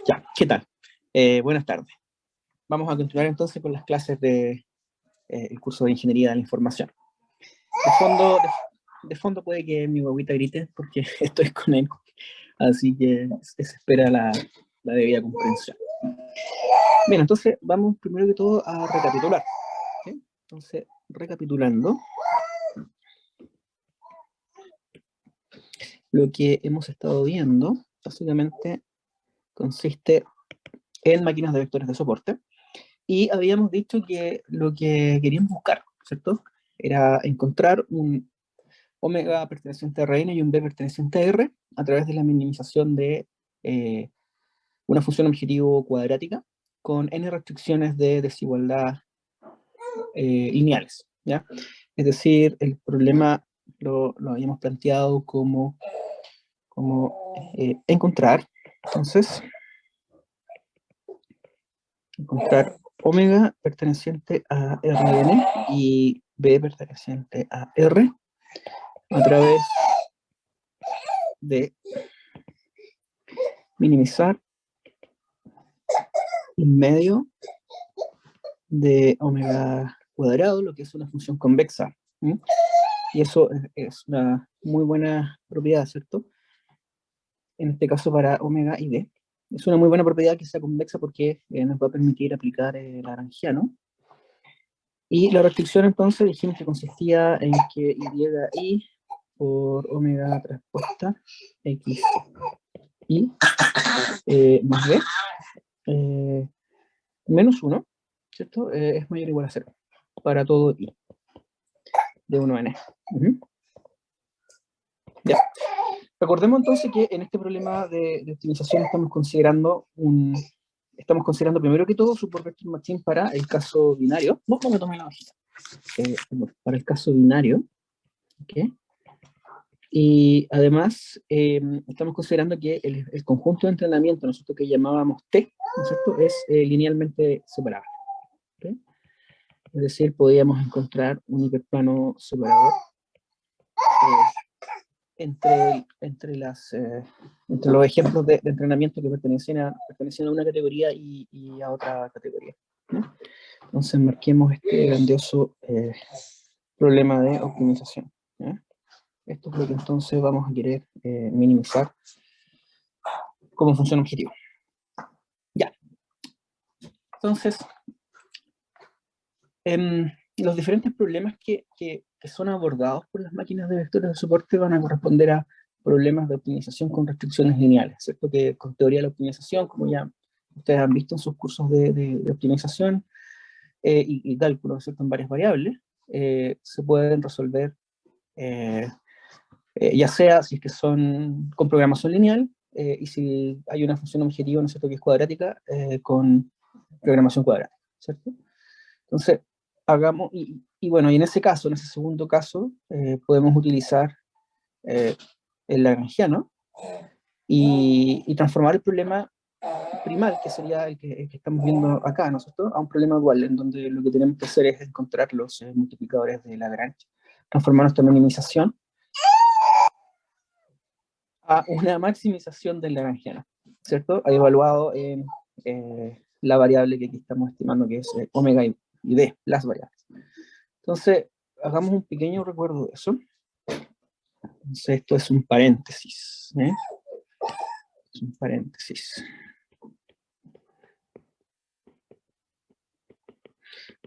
Ya, ¿qué tal? Buenas tardes. Vamos a continuar entonces con las clases de el curso de Ingeniería de la Información. De fondo puede que mi guaguita grite porque estoy con él, así que se espera la debida comprensión. Bien, entonces vamos primero que todo a recapitular. ¿Sí? Entonces, recapitulando, lo que hemos estado viendo básicamente consiste en máquinas de vectores de soporte. Y habíamos dicho que lo que queríamos buscar, ¿cierto? Era encontrar un omega perteneciente a Rn y un b perteneciente a R a través de la minimización de una función objetivo cuadrática con n restricciones de desigualdad lineales, ¿ya? Es decir, el problema lo habíamos planteado como encontrar, entonces, encontrar omega perteneciente a Rn y b perteneciente a R a través de minimizar un medio de omega cuadrado, lo que es una función convexa. ¿Sí? Y eso es una muy buena propiedad, ¿cierto? En este caso para omega y d. Es una muy buena propiedad que sea convexa porque nos va a permitir aplicar el lagrangiano. Y la restricción entonces dijimos que consistía en que y por omega transpuesta x y más b menos 1, ¿cierto? Es mayor o igual a 0 para todo i de 1 a n. Ya. Recordemos entonces que en este problema de optimización estamos considerando primero que todo support vector machine para el caso binario. No me tomé la hojita. Para el caso binario. ¿Okay? Y además estamos considerando que el conjunto de entrenamiento, nosotros que llamábamos T, ¿no es cierto?, es linealmente separable. ¿Okay? Es decir, podíamos encontrar un hiperplano separador entre los ejemplos de entrenamiento que pertenecen a una categoría y a otra categoría. ¿No? Entonces marquemos este grandioso problema de optimización. ¿Ya? Esto es lo que entonces vamos a querer minimizar como función objetivo. Ya. Entonces, los diferentes problemas que son abordados por las máquinas de vectores de soporte van a corresponder a problemas de optimización con restricciones lineales, ¿cierto? Que con teoría de la optimización, como ya ustedes han visto en sus cursos de optimización y cálculo, ¿cierto?, en varias variables, se pueden resolver ya sea si es que son con programación lineal y si hay una función objetivo, ¿no es cierto?, que es cuadrática, con programación cuadrática, ¿cierto? Entonces, hagamos, y bueno, y en ese caso, en ese segundo caso, podemos utilizar el lagrangiano y transformar el problema primal, que sería el que estamos viendo acá, ¿no es cierto?, a un problema dual, en donde lo que tenemos que hacer es encontrar los multiplicadores de Lagrange, transformar nuestra minimización a una maximización del lagrangiano, ¿cierto?, evaluado en la variable que aquí estamos estimando, que es omega y d, las variables. Entonces, hagamos un pequeño recuerdo de eso. Entonces, esto es un paréntesis. Es un paréntesis.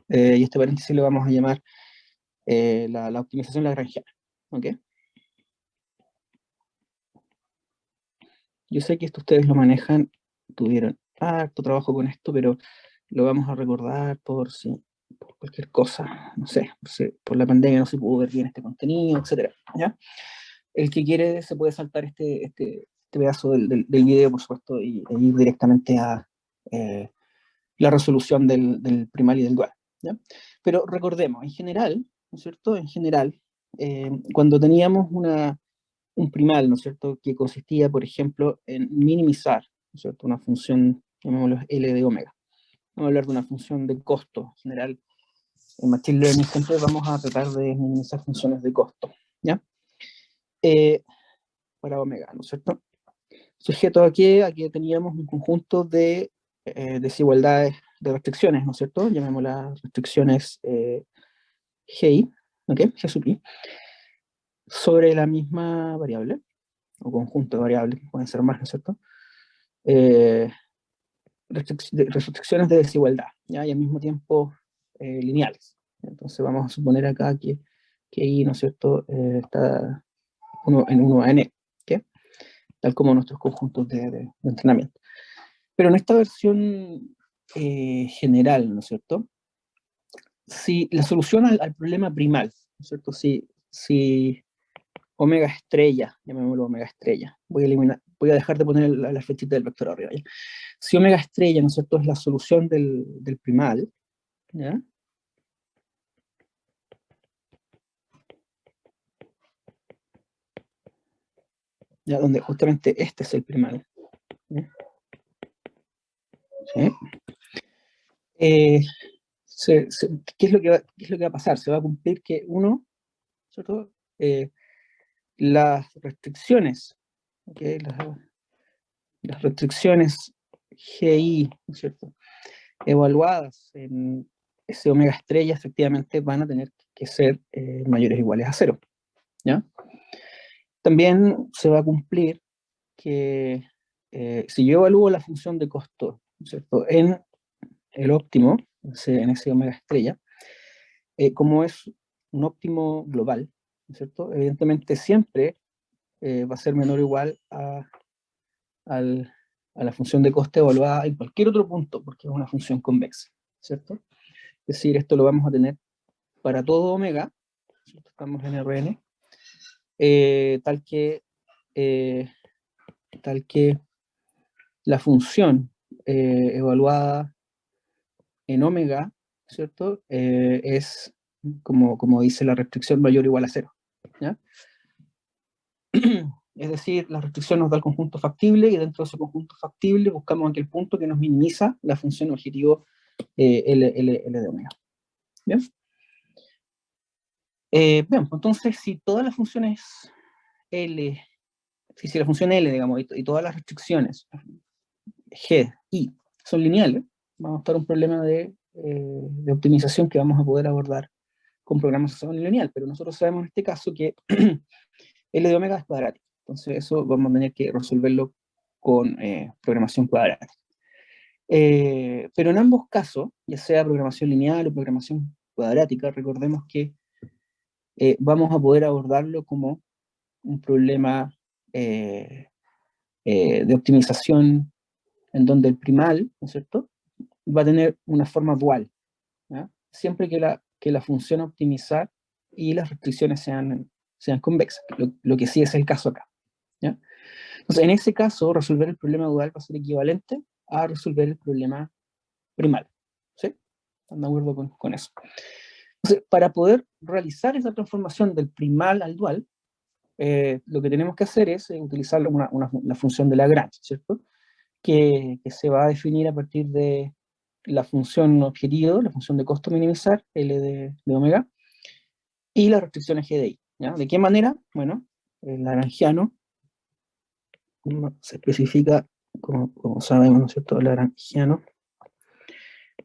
Y este paréntesis lo vamos a llamar la optimización lagrangiana. ¿Ok? Yo sé que esto ustedes lo manejan, tuvieron harto trabajo con esto, pero lo vamos a recordar por cualquier cosa, no sé, por la pandemia no se pudo ver bien este contenido, etc. ¿Ya? El que quiere se puede saltar este pedazo del video, por supuesto, e ir directamente a la resolución del primal y del dual. ¿Ya? Pero recordemos, en general, ¿no es cierto? En general, cuando teníamos un primal, ¿no es cierto?, que consistía, por ejemplo, en minimizar, ¿no es cierto?, una función, llamémoslo L de omega. Vamos a hablar de una función de costo. En general, en Machine Learning siempre vamos a tratar de minimizar funciones de costo, ¿ya? Para omega, ¿no es cierto? Sujeto a que teníamos un conjunto de desigualdades, de restricciones, ¿no es cierto? Llamémoslas restricciones GI, ¿ok? G sub I, sobre la misma variable, o conjunto de variables, pueden ser más, ¿no es cierto? Eh, restricciones de desigualdad, ¿ya? Y al mismo tiempo lineales. Entonces vamos a suponer acá que I, ¿no es cierto?, está en 1n, ¿ok? Tal como nuestros conjuntos de entrenamiento. Pero en esta versión general, ¿no es cierto?, si la solución al problema primal, ¿no es cierto?, si omega estrella, llamémoslo omega estrella, voy a dejar de poner la flechita del vector arriba, ¿ya? Si omega estrella, ¿no es cierto?, es la solución del primal, ¿ya? Ya, donde justamente este es el primal, ¿ya? ¿Sí? Eh, ¿Qué es lo que va a pasar? Se va a cumplir que uno, ¿cierto? Las restricciones, ¿okay? Las restricciones GI, ¿no es cierto?, evaluadas en ese omega estrella, efectivamente van a tener que ser mayores o iguales a cero, ¿ya? También se va a cumplir que si yo evalúo la función de costo, ¿no es cierto?, en el óptimo, en ese omega estrella, como es un óptimo global, ¿no es cierto?, evidentemente siempre va a ser menor o igual al, a la función de coste evaluada en cualquier otro punto, porque es una función convexa, ¿cierto? Es decir, esto lo vamos a tener para todo omega, ¿cierto? Estamos en Rn, tal que eh, la función evaluada en omega, ¿cierto? Es, como dice la restricción, mayor o igual a cero, ¿ya? Es decir, la restricción nos da el conjunto factible y dentro de ese conjunto factible buscamos aquel punto que nos minimiza la función objetivo L de omega. ¿Bien? Bien, entonces si todas las funciones L, si la función L, digamos, y todas las restricciones G, I, son lineales, vamos a estar un problema de optimización que vamos a poder abordar con programación lineal, pero nosotros sabemos en este caso que L de omega es cuadrático, entonces eso vamos a tener que resolverlo con programación cuadrática. Pero en ambos casos, ya sea programación lineal o programación cuadrática, recordemos que vamos a poder abordarlo como un problema de optimización en donde el primal, ¿no es cierto?, va a tener una forma dual, ¿ya? Siempre que la función a optimizar y las restricciones sean convexas, lo que sí es el caso acá, ¿ya? Entonces, en ese caso, resolver el problema dual va a ser equivalente a resolver el problema primal, ¿sí? ¿Están de acuerdo con eso? Entonces, para poder realizar esa transformación del primal al dual, lo que tenemos que hacer es utilizar la función de Lagrange, ¿cierto? Que se va a definir a partir de la función objetivo, la función de costo minimizar, L de omega, y las restricciones G de I, ¿ya? ¿De qué manera? Bueno, el lagrangiano se especifica, como sabemos, ¿no es cierto?, el lagrangiano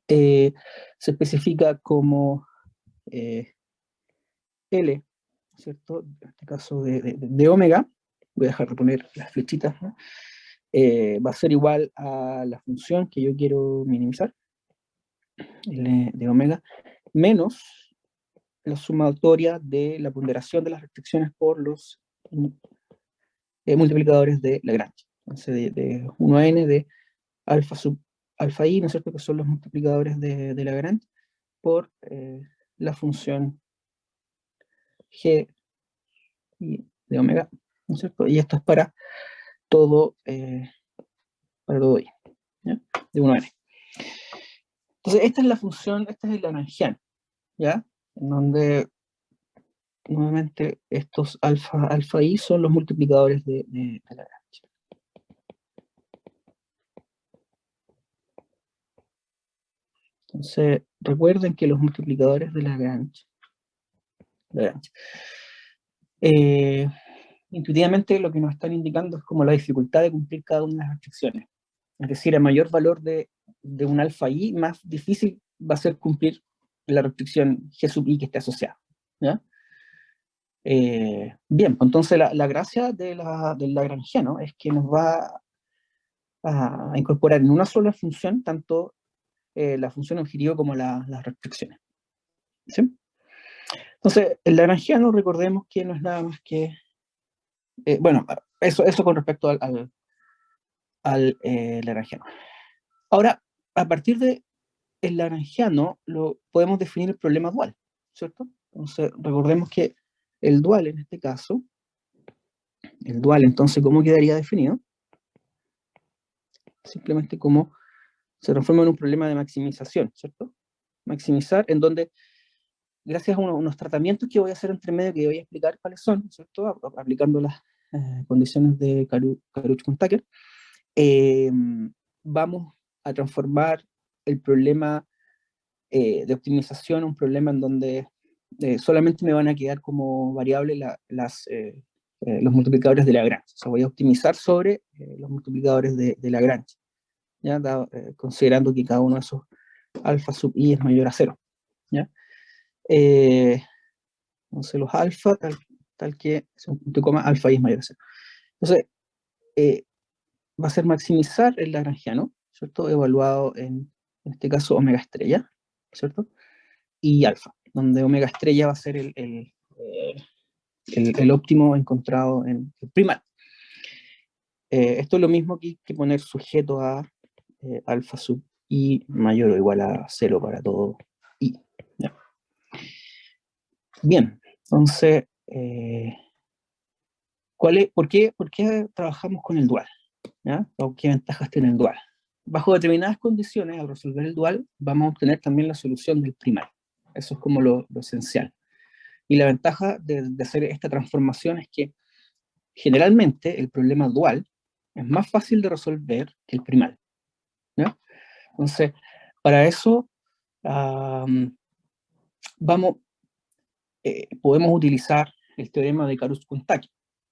se especifica como L, ¿cierto?, en este caso de omega, voy a dejar de poner las flechitas, ¿no? Va a ser igual a la función que yo quiero minimizar, L de omega, menos la sumatoria de la ponderación de las restricciones por los multiplicadores de Lagrange. Entonces, de 1 a n de alfa sub alfa i, ¿no es cierto?, que son los multiplicadores de Lagrange, por la función g de omega, ¿no es cierto? Y esto es todo, para todo i, ¿ya? De 1 a n. Entonces, esta es la función, este es el lagrangiano, ¿ya? En donde nuevamente estos alfa i son los multiplicadores de Lagrange. Entonces, recuerden que los multiplicadores de Lagrange eh, intuitivamente lo que nos están indicando es como la dificultad de cumplir cada una de las restricciones. Es decir, a mayor valor de un alfa i, más difícil va a ser cumplir la restricción G sub i que esté asociada. ¿Ya? Bien, pues entonces la gracia del lagrangiano es que nos va a incorporar en una sola función tanto la función objetivo como las restricciones. ¿Sí? Entonces, el lagrangiano, recordemos que no es nada más que, bueno, eso con respecto al lagrangiano. Ahora, a partir de el lagrangiano, podemos definir el problema dual, ¿cierto? Entonces, recordemos que el dual en este caso, el dual entonces, ¿cómo quedaría definido? Simplemente como se transforma en un problema de maximización, ¿cierto? Maximizar en donde, gracias a unos tratamientos que voy a hacer entre medio, que voy a explicar cuáles son, ¿cierto? Aplicando las condiciones de Karuch-Kuhn-Tucker, vamos a transformar el problema de optimización a un problema en donde solamente me van a quedar como variable los multiplicadores de Lagrange. O sea, voy a optimizar sobre los multiplicadores de Lagrange, ¿ya? Considerando que cada uno de esos alfa sub i es mayor a 0. ¿Ya? Entonces los alfa, tal que es un punto y coma, alfa i es mayor a 0. Entonces, va a ser maximizar el lagrangiano, ¿cierto? Evaluado en este caso omega estrella, ¿cierto? Y alfa, donde omega estrella va a ser el óptimo encontrado en el primal. Esto es lo mismo que poner sujeto a alfa sub i mayor o igual a 0 para todo i. ¿Ya? Bien, entonces, por qué trabajamos con el dual? ¿Ya? ¿O qué ventajas tiene el dual? Bajo determinadas condiciones, al resolver el dual, vamos a obtener también la solución del primal. Eso es como lo esencial. Y la ventaja de hacer esta transformación es que generalmente el problema dual es más fácil de resolver que el primal. ¿Ya? Entonces, para eso podemos utilizar el teorema de Karuch-Kuhn-Tucker,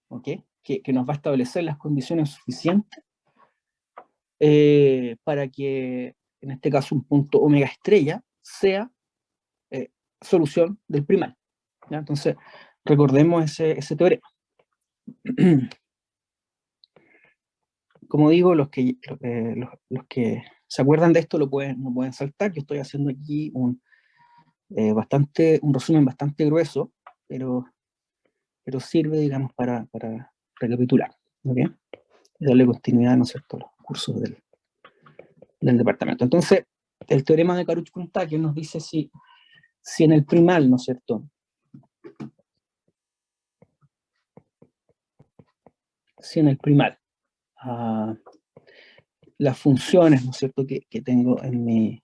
¿okay? que nos va a establecer las condiciones suficientes para que, en este caso, un punto omega estrella sea solución del primal. ¿Ya? Entonces, recordemos ese teorema. Como digo, los que se acuerdan de esto lo pueden saltar. Yo estoy haciendo aquí un resumen bastante grueso, pero sirve, digamos, para recapitular, ¿okay? Y darle continuidad, ¿no es cierto?, a los cursos del departamento. Entonces, el teorema de Karuch-Kuhn-Tucker nos dice si en el primal, ¿no es cierto?, si en el primal las funciones, ¿no es cierto?, que tengo en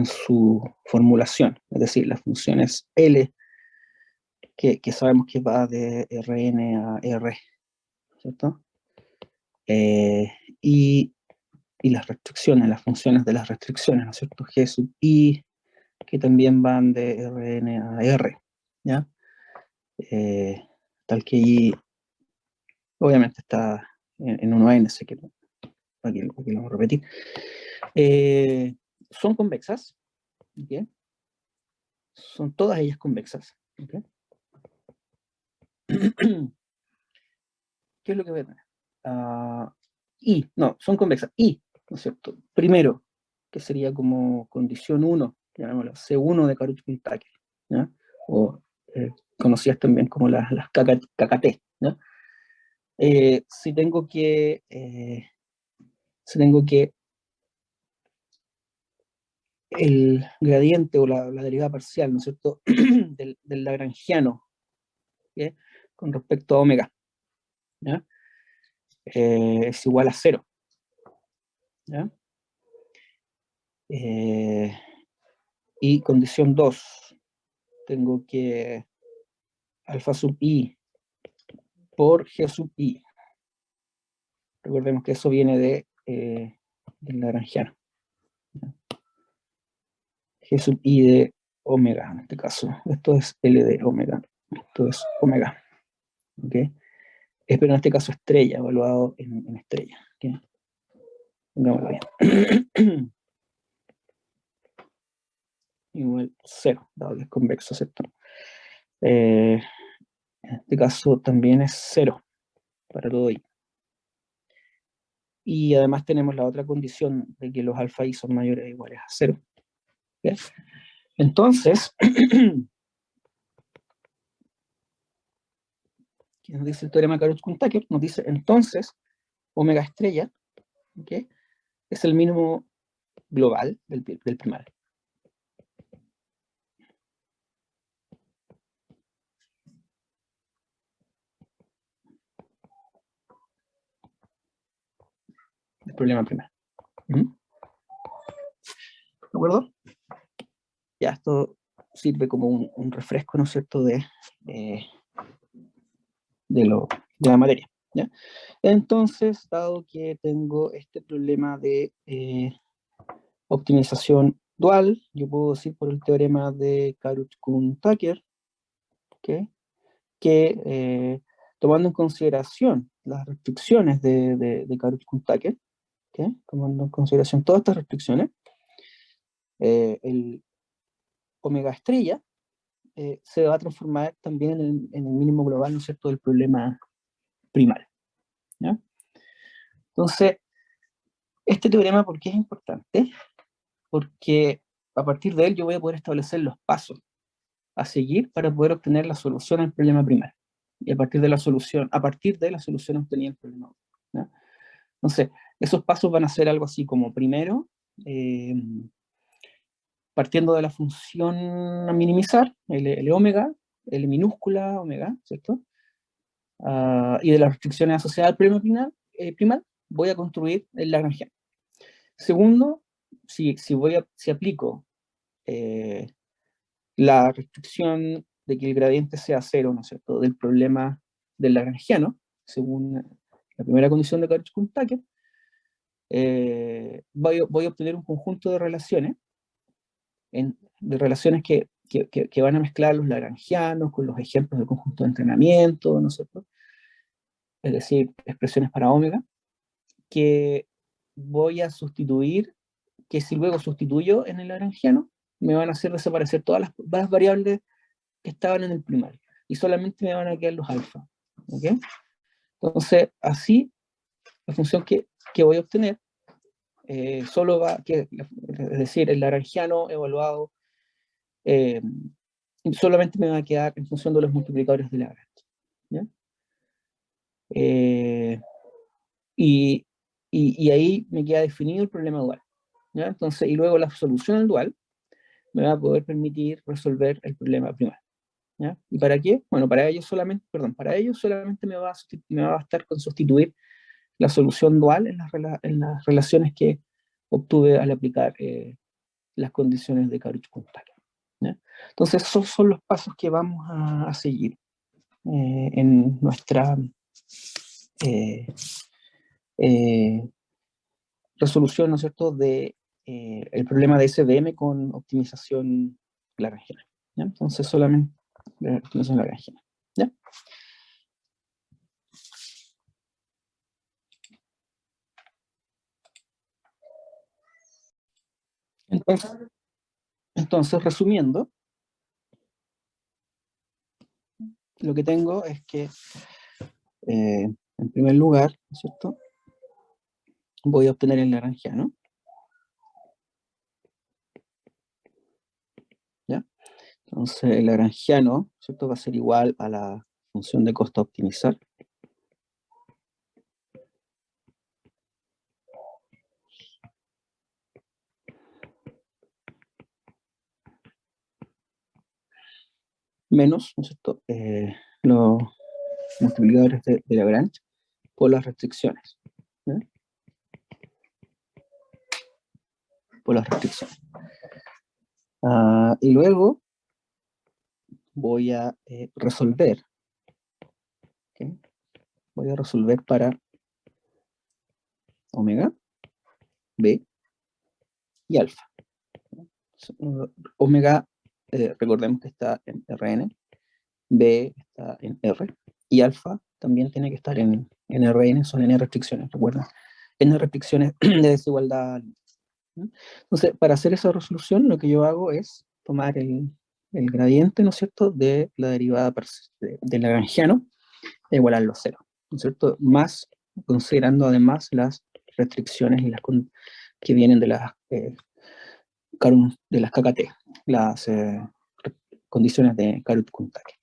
su formulación, es decir, las funciones L, que sabemos que va de Rn a R, ¿cierto? Y las restricciones, las funciones de las restricciones, ¿no es cierto? G sub i, que también van de Rn a R, ¿ya? Tal que i, obviamente está en 1n, sé que aquí lo vamos a repetir. Son convexas, ¿okay? Son todas ellas convexas, ¿okay? ¿Qué es lo que voy a tener? No, son convexas. Y, ¿no es cierto? Primero, que sería como condición 1, llamémoslo, C1 de Karuch-Kuhn-Tucker, ¿ya? O conocidas también como las KKT, ¿ya? Si tengo que el gradiente o la derivada parcial, ¿no es cierto?, del lagrangiano, ¿okay?, con respecto a omega, ¿ya? Es igual a 0, ¿ya? Y condición 2, tengo que alfa sub i por G sub i. Recordemos que eso viene del lagrangiano. G sub i de omega, en este caso. Esto es L de omega. Esto es omega. ¿Okay? pero en este caso estrella, evaluado en estrella. ¿Okay? Pongámoslo bien. Igual 0, dado que es convexo, ¿cierto? En este caso también es 0 para todo I. Y además tenemos la otra condición de que los alfa I son mayores o iguales a 0. ¿Okay? Entonces, ¿qué nos dice el teorema de Karuch-Kuhn-Tucker? Nos dice, entonces, omega estrella, ¿okay? Es el mínimo global del primal. El problema primal. ¿De acuerdo? Ya, esto sirve como un refresco, ¿no es cierto?, de la materia. ¿Ya? Entonces, dado que tengo este problema de optimización dual, yo puedo decir por el teorema de Karuch-Kuhn-Tucker, ¿okay? Que tomando en consideración las restricciones de Karuch-Kuhn-Tucker, ¿okay? Tomando en consideración todas estas restricciones, el omega estrella se va a transformar también en el mínimo global, ¿no es cierto?, del problema primal. ¿Ya? Entonces, este teorema, ¿por qué es importante? Porque a partir de él yo voy a poder establecer los pasos a seguir para poder obtener la solución al problema primal. Y a partir de la solución obtenida el problema. ¿Ya? Entonces, esos pasos van a ser algo así como, primero, partiendo de la función a minimizar, L omega, L minúscula omega, ¿cierto? Y de las restricciones asociadas al problema primal, voy a construir el Lagrangiano. Segundo, si aplico la restricción de que el gradiente sea cero, ¿no es cierto?, del problema del Lagrangiano, según la primera condición de Karuch-Kuhn-Tucker, voy a obtener un conjunto de relaciones, que van a mezclar los lagrangianos con los ejemplos del conjunto de entrenamiento, ¿no es cierto?, es decir, expresiones para omega, que voy a sustituir, que si luego sustituyo en el lagrangiano, me van a hacer desaparecer todas las variables que estaban en el primario, y solamente me van a quedar los alfa. ¿Okay? Entonces, así, la función que voy a obtener solo es decir, el lagrangiano evaluado solamente me va a quedar en función de los multiplicadores de Lagrange. ¿Ya? Y ahí me queda definido el problema dual. ¿Ya? Entonces, y luego la solución al dual me va a poder permitir resolver el problema primal. ¿Ya? ¿Y para qué? Bueno, para ello solamente me va a bastar con sustituir la solución dual en las relaciones que obtuve al aplicar las condiciones de Karuch-Kuhn-Tucker. Entonces, esos son los pasos que vamos a seguir en nuestra resolución, ¿no es cierto?, de el problema de SVM con optimización lagrangiana. ¿Ya? Entonces, solamente optimización lagrangiana. ¿Ya? Entonces, resumiendo, lo que tengo es que, en primer lugar, ¿no es cierto?, voy a obtener el lagrangiano. ¿Ya? Entonces, el lagrangiano, ¿cierto?, va a ser igual a la función de costo a optimizar. Menos, ¿no es cierto?, los multiplicadores de Lagrange por las restricciones. ¿Ya? Por las restricciones. Y luego voy a resolver. ¿Okay? Voy a resolver para omega, b y alfa. Omega, recordemos que está en Rn, b está en R, y alfa también tiene que estar en Rn, son n restricciones, recuerda. N restricciones de desigualdad. ¿No? Entonces, para hacer esa resolución, lo que yo hago es tomar el gradiente, ¿no es cierto?, de la derivada del lagrangiano e igualarlo a cero, ¿no es cierto?, más considerando además las restricciones y que vienen de las KKT, las condiciones de Karut-Kuntake.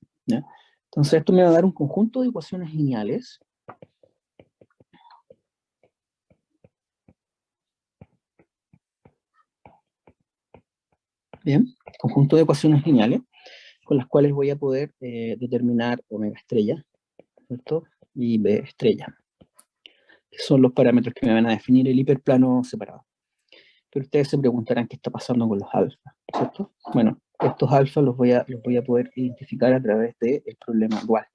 Entonces esto me va a dar un conjunto de ecuaciones lineales. Bien, conjunto de ecuaciones lineales con las cuales voy a poder determinar omega estrella, ¿cierto? Y B estrella, que son los parámetros que me van a definir el hiperplano separado. Pero ustedes se preguntarán qué está pasando con los alfa, ¿cierto? Bueno, estos alfa los voy a poder identificar a través del problema dual,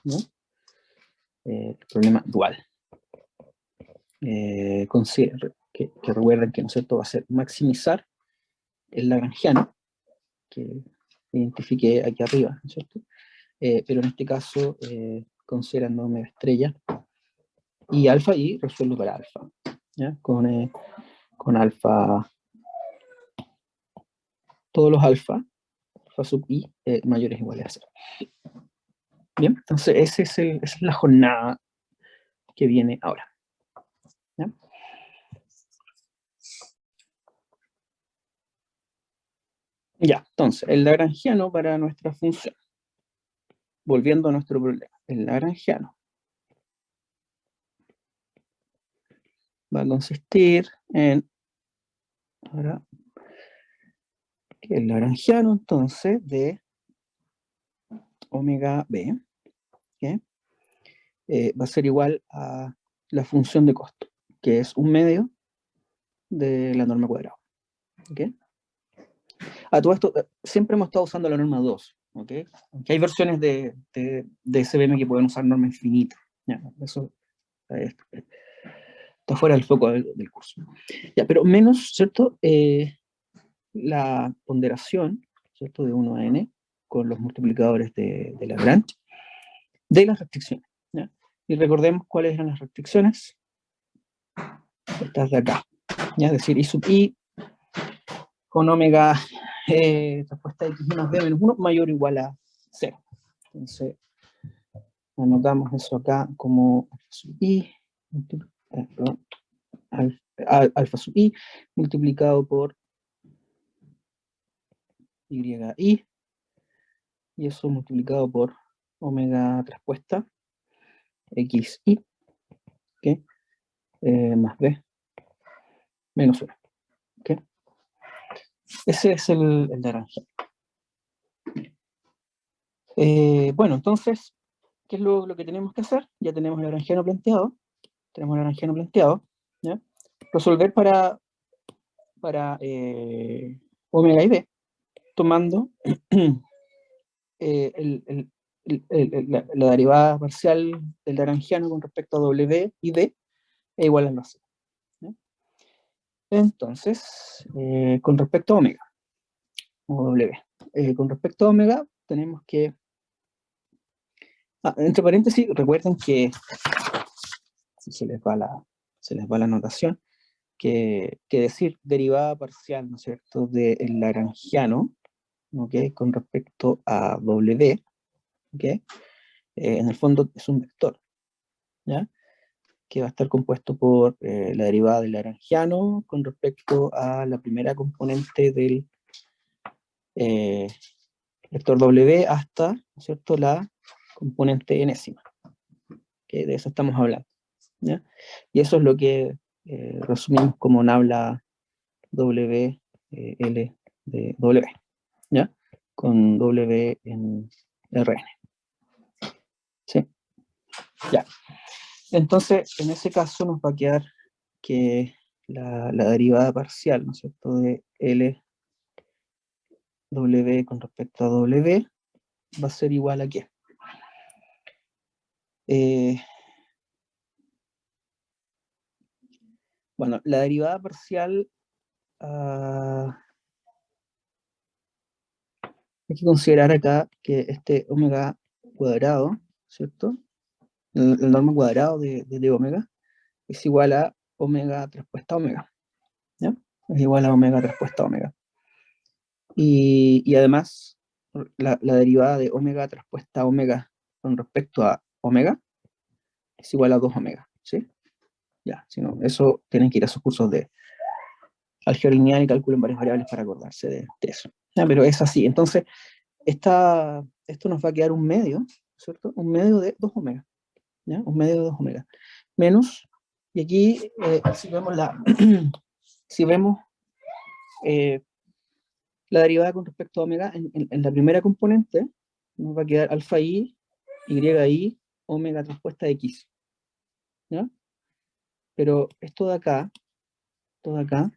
¿no? El problema dual. Que recuerden que, ¿no es cierto?, va a ser maximizar el lagrangiano, que identifiqué aquí arriba, ¿no es cierto? Pero en este caso, considerando omega estrella y alfa, y resuelvo para alfa, ¿ya? Con alfa, todos los alfa sub i mayores o iguales a 0. Bien, entonces esa es la jornada que viene ahora. ¿Ya? Ya, entonces, el lagrangiano para nuestra función. Volviendo a nuestro problema, el lagrangiano va a consistir en, ahora, el lagrangiano entonces de omega b, ¿okay? Va a ser igual a la función de costo, que es un medio de la norma cuadrada. ¿Okay? A todo esto, siempre hemos estado usando la norma 2, ¿okay? Aunque hay versiones de SVM que pueden usar norma infinita. Ya, eso está fuera del foco del curso. Ya, pero menos, ¿cierto? La ponderación, ¿cierto?, de 1 a n con los multiplicadores de Lagrange de las restricciones. ¿Ya? Y recordemos cuáles eran las restricciones. Estas de acá. ¿Ya? Es decir, I sub i con omega respuesta x más b menos 1 mayor o igual a 0. Entonces, anotamos eso acá como alfa sub i, alfa sub i multiplicado por yi, y eso multiplicado por omega traspuesta xi, ¿okay? Más b menos 1. ¿Okay? Ese es el naranja. Bueno, entonces, ¿qué es lo que tenemos que hacer? Ya tenemos el naranjiano planteado. ¿Ya? Resolver para omega y b, tomando la derivada parcial del naranjiano con respecto a w y d es igual a la c. ¿Ya? Entonces, con respecto a omega, o w, con respecto a omega, tenemos que... entre paréntesis, recuerden que si se les va la anotación, que decir derivada parcial, ¿no es cierto?, del lagrangiano, ¿okay?, con respecto a W, ¿okay?, en el fondo es un vector, ¿ya?, que va a estar compuesto por la derivada del lagrangiano con respecto a la primera componente del vector W hasta, ¿no es cierto?, la componente enésima, que de eso estamos hablando, ¿ya? Y eso es lo que resumimos como nabla W, L de W, ¿ya? Con W en Rn. ¿Sí? Ya. Entonces, en ese caso nos va a quedar que la derivada parcial, ¿no es cierto?, de L W con respecto a W va a ser igual a ¿qué? Bueno, la derivada parcial hay que considerar acá que este omega cuadrado, ¿cierto?, el norma cuadrado de omega es igual a omega traspuesta omega, ¿ya? Es igual a omega traspuesta omega. Y además, la derivada de omega traspuesta omega con respecto a omega es igual a 2 omega, ¿sí? Ya, si no, eso tienen que ir a sus cursos de álgebra lineal y cálculo en varias variables para acordarse de eso. Ya, pero es así. Entonces, esto nos va a quedar un medio, ¿cierto? Un medio de 2 omega, ¿ya? Un medio de 2 omega. Menos, y aquí, si vemos si vemos la derivada con respecto a omega, en la primera componente, nos va a quedar alfa i, y, omega traspuesta x, ¿ya? Pero esto de acá, acá,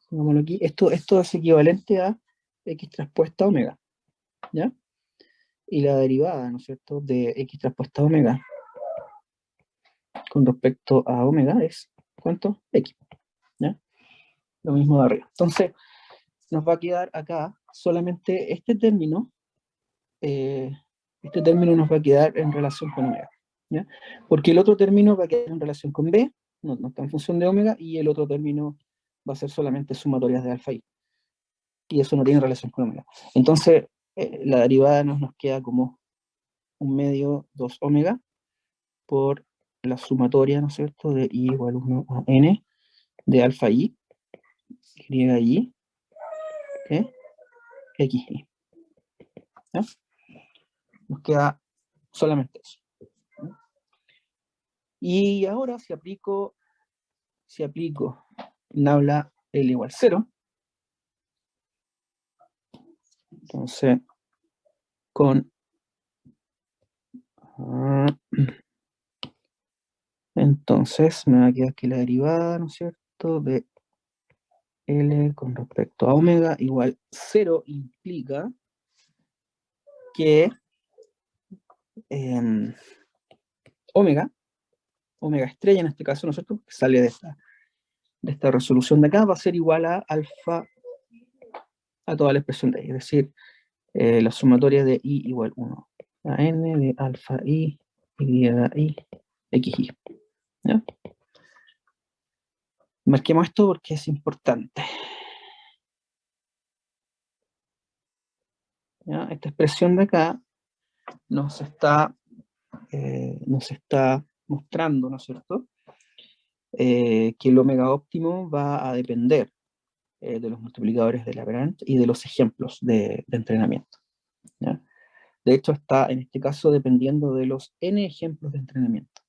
pongámoslo aquí, esto es equivalente a x traspuesta omega, ¿ya? Y la derivada, ¿no es cierto?, de x traspuesta omega con respecto a omega es, ¿cuánto? X, ¿ya? Lo mismo de arriba. Entonces, nos va a quedar acá solamente este término nos va a quedar en relación con omega, ¿ya? Porque el otro término va a quedar en relación con b, no está en función de omega, y el otro término va a ser solamente sumatorias de alfa i, y eso no tiene relación con omega. Entonces, la derivada nos queda como un medio 2 omega por la sumatoria, ¿no es cierto?, de i igual 1 a n de alfa i, y, xi, ¿ya? Nos queda solamente eso. Y ahora si aplico nabla L igual 0, entonces entonces me va a quedar aquí la derivada, ¿no es cierto?, de L con respecto a omega igual 0 implica que omega estrella en este caso, ¿no es cierto?, que sale de esta resolución de acá, va a ser igual a alfa a toda la expresión de ahí, es decir, la sumatoria de i igual 1 a n de alfa i, y, xi, ¿ya? Marquemos esto porque es importante, ¿ya? Esta expresión de acá nos está mostrando, ¿no es cierto?, que el omega óptimo va a depender de los multiplicadores de Lagrange y de los ejemplos de entrenamiento, ¿ya? De hecho, está en este caso dependiendo de los n ejemplos de entrenamiento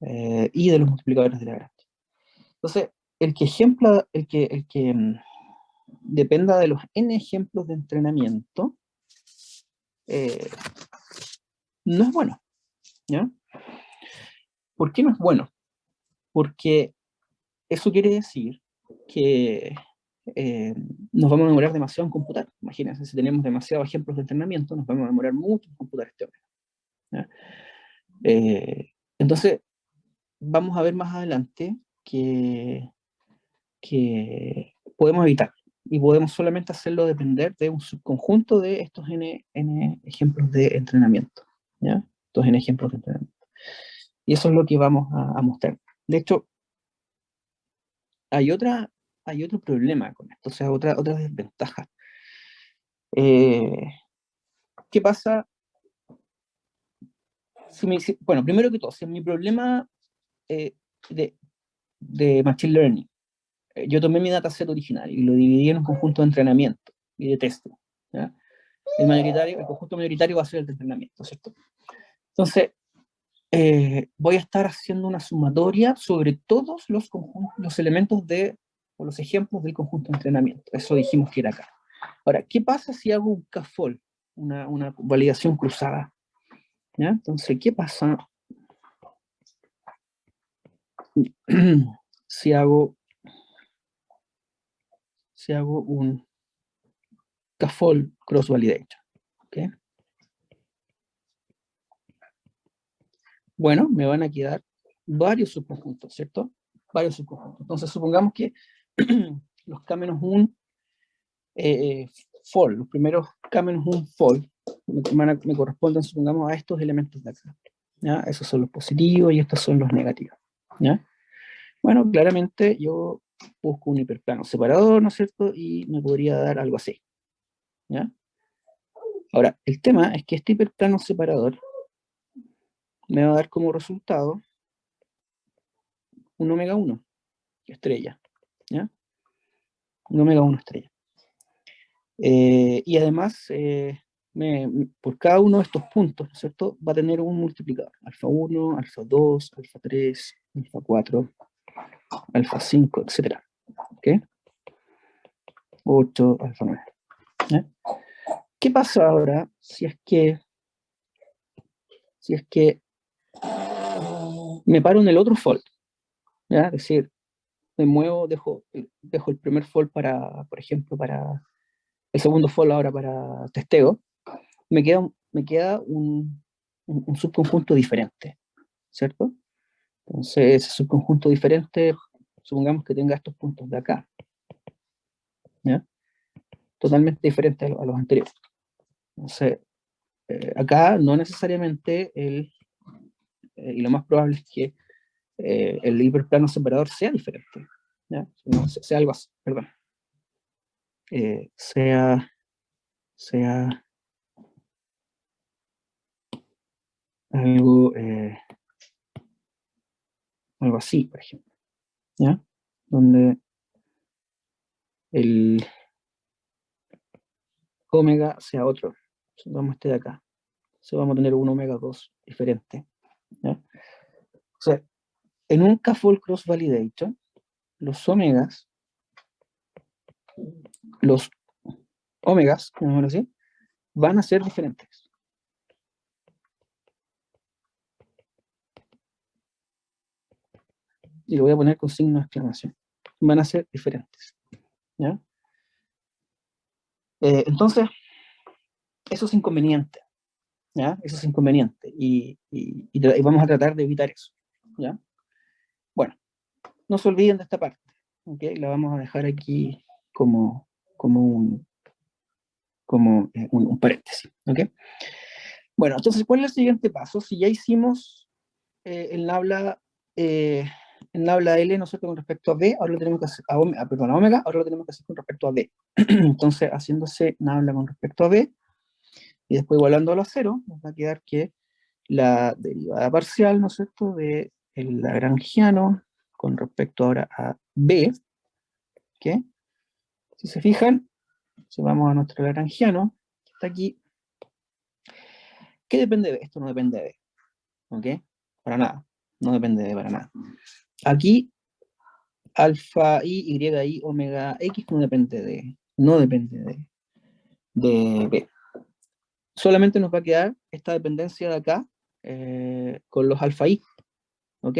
y de los multiplicadores de Lagrange. Entonces, el que dependa de los n ejemplos de entrenamiento eh, no es bueno, ¿ya? ¿Por qué no es bueno? Porque eso quiere decir que nos vamos a demorar demasiado en computar. Imagínense, si tenemos demasiados ejemplos de entrenamiento, nos vamos a demorar mucho en computar este orden, ¿ya? Entonces, vamos a ver más adelante que podemos evitar y podemos solamente hacerlo depender de un subconjunto de estos n ejemplos de entrenamiento, ¿ya? Estos n ejemplos de entrenamiento. Y eso es lo que vamos a mostrar. De hecho, hay otro problema con esto, o sea, otra desventaja. ¿Qué pasa? Bueno, primero que todo, si en mi problema eh, de Machine Learning, yo tomé mi dataset original y lo dividí en un conjunto de entrenamiento y de testing, ¿ya? El conjunto mayoritario va a ser el de entrenamiento, ¿cierto? Entonces, voy a estar haciendo una sumatoria sobre todos los elementos o los ejemplos del conjunto de entrenamiento. Eso dijimos que era acá. Ahora, ¿qué pasa si hago un CAFOL, una validación cruzada? ¿Ya? Entonces, ¿qué pasa si hago un CAFOL cross validation? ¿Okay? Bueno, me van a quedar varios subconjuntos, ¿cierto? Varios subconjuntos. Entonces, supongamos que los K-1 for, los primeros K menos un fold me corresponden, supongamos, a estos elementos de acá. ¿Ya? Esos son los positivos y estos son los negativos. ¿Ya? Bueno, claramente yo busco un hiperplano separador, ¿no es cierto? Y me podría dar algo así. ¿Ya? Ahora, el tema es que este hiperplano separador me va a dar como resultado un omega 1 estrella. ¿Ya? Un omega 1 estrella. Y además, por cada uno de estos puntos, ¿no es cierto?, va a tener un multiplicador. Alfa 1, alfa 2, alfa 3, alfa 4, alfa 5, etc. ¿Ok? 8, alfa 9. ¿Ya? ¿Qué pasa ahora si es que me paro en el otro fold? ¿Ya? Es decir, me muevo, dejo el primer fold para, por ejemplo, para el segundo fold ahora para testeo. Me queda un subconjunto diferente, ¿cierto? Entonces, ese subconjunto diferente, supongamos que tenga estos puntos de acá, ¿ya? Totalmente diferente a los anteriores. Entonces, acá no necesariamente y lo más probable es que el hiperplano separador sea diferente, ¿ya? No, sea algo así, perdón. Sea algo, algo así, por ejemplo, ¿ya? Donde el omega sea otro. Vamos este de acá. Entonces vamos a tener un omega 2 diferente, ¿ya? O sea, en un K-fold cross validation, los omegas, llamémoslo así, van a ser diferentes. Y lo voy a poner con signo de exclamación. Van a ser diferentes, ¿ya? Entonces, eso es inconveniente, ¿ya? Eso es inconveniente. Y vamos a tratar de evitar eso, ¿ya? Bueno, no se olviden de esta parte, ¿ok? La vamos a dejar aquí como un paréntesis, ¿ok? Bueno, entonces, ¿cuál es el siguiente paso? Si ya hicimos el nabla L, ¿no es cierto?, con respecto a B, ahora lo tenemos que hacer, a omega, ahora lo tenemos que hacer con respecto a B. Entonces, haciéndose nabla con respecto a B, y después igualándolo a cero, nos va a quedar que la derivada parcial, ¿no es cierto?, de el lagrangiano con respecto ahora a B, ¿ok? Si se fijan, si vamos a nuestro lagrangiano, que está aquí, ¿qué depende de B? Esto no depende de B, ¿ok? Para nada, no depende de B para nada. Aquí, alfa i, y, omega x no depende de B. Solamente nos va a quedar esta dependencia de acá con los alfa i, ¿ok?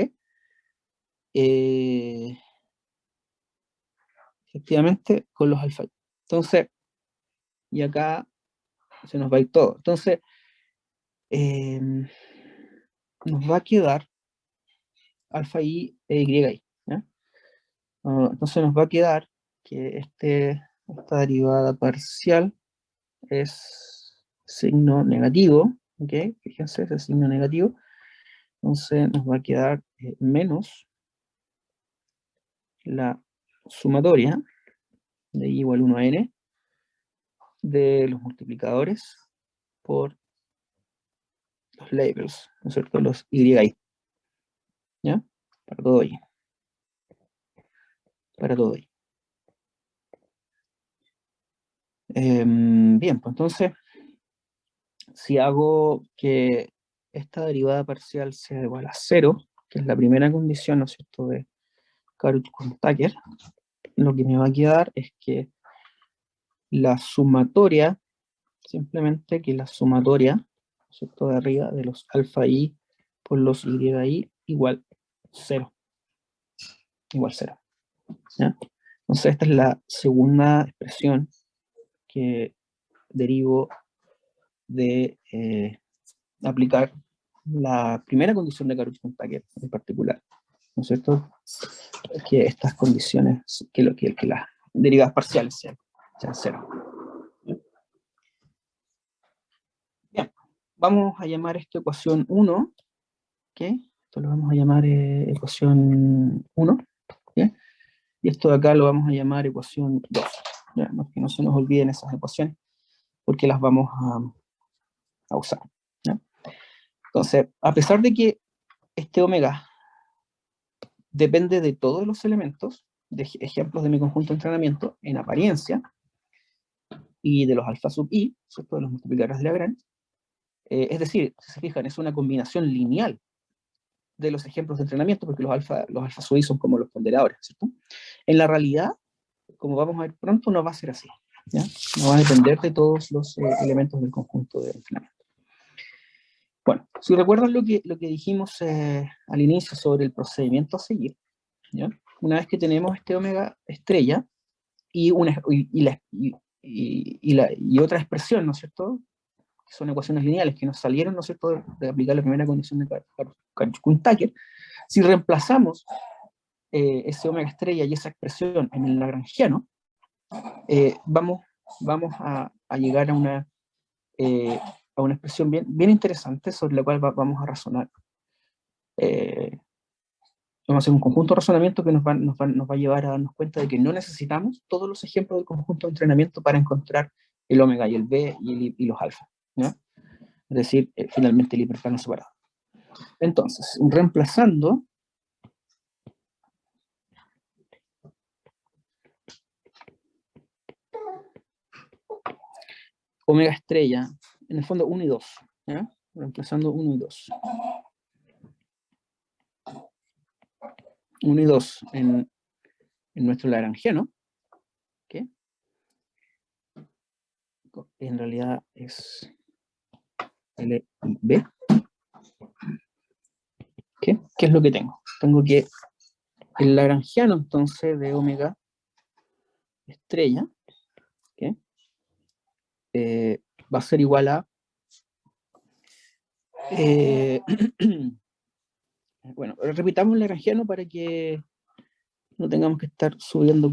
Efectivamente, con los alfa i. Entonces, y acá se nos va a ir todo. Entonces, nos va a quedar alfa i e y, ¿ya? Entonces nos va a quedar que esta derivada parcial es signo negativo, ¿ok? Fíjense, ese signo negativo. Entonces nos va a quedar menos la sumatoria de i igual 1 a n de los multiplicadores por los labels, ¿no es cierto? Los y, ¿ya? Para todo y. Para todo y. Bien, pues entonces, si hago que esta derivada parcial sea igual a 0, que es la primera condición, ¿no es cierto?, de Karuch-Tucker, lo que me va a quedar es que la sumatoria, simplemente que la sumatoria, ¿no es cierto?, de arriba de los alfa i por los y igual 0. Igual 0. ¿Ya? Entonces esta es la segunda expresión que derivo de aplicar la primera condición de Karuch-Tucker en particular, ¿no es cierto? Que estas condiciones, que las derivadas parciales sean 0. vamos a llamar esto ecuación 1, ¿ok? Esto lo vamos a llamar ecuación 1, ¿ok? Y esto de acá lo vamos a llamar ecuación 2, ¿ya? No, que no se nos olviden esas ecuaciones, porque las vamos a usar, ¿ya? Entonces, a pesar de que este omega depende de todos los elementos, de ejemplos de mi conjunto de entrenamiento, en apariencia, y de los alfa sub i, ¿cierto? De los multiplicadores de Lagrange, es decir, si se fijan, es una combinación lineal de los ejemplos de entrenamiento, porque los alfa sub i son como los ponderadores, ¿cierto? En la realidad, como vamos a ver pronto, no va a ser así, ¿ya? No va a depender de todos los elementos del conjunto de entrenamiento. Bueno, si recuerdan lo que dijimos al inicio sobre el procedimiento a seguir, ¿ya? Una vez que tenemos este omega estrella y otra expresión, ¿no es cierto?, que son ecuaciones lineales que nos salieron, ¿no es cierto?, de aplicar la primera condición de Kuhn-Tucker. Si reemplazamos ese omega estrella y esa expresión en el lagrangiano, vamos a llegar a una expresión bien interesante sobre la cual vamos a razonar. Vamos a hacer un conjunto de razonamiento que nos va a llevar a darnos cuenta de que no necesitamos todos los ejemplos del conjunto de entrenamiento para encontrar el omega y el b y los alfa, ¿no? Es decir, finalmente el hiperplano separado. Entonces, reemplazando omega estrella, en el fondo 1 y 2, ¿ya? Reemplazando 1 y 2. 1 y 2 en nuestro lagrangiano, ¿qué? En realidad es L y B. ¿Qué es lo que tengo? Tengo que el lagrangiano, entonces, de omega estrella, ¿qué? Va a ser igual a bueno, repitamos el lagrangiano para que no tengamos que estar subiendo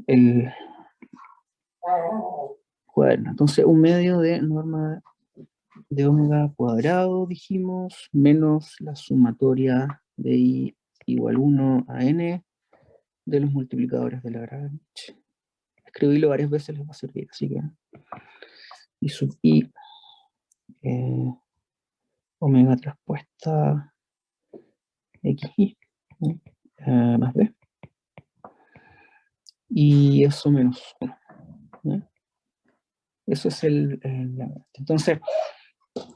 el cuaderno. Entonces, un medio de norma de omega cuadrado, dijimos, menos la sumatoria de i igual 1 a n de los multiplicadores de Lagrange. Escribirlo varias veces les va a servir, así que y sub i omega traspuesta xi más b, y eso menos 1, ¿no? Eso es entonces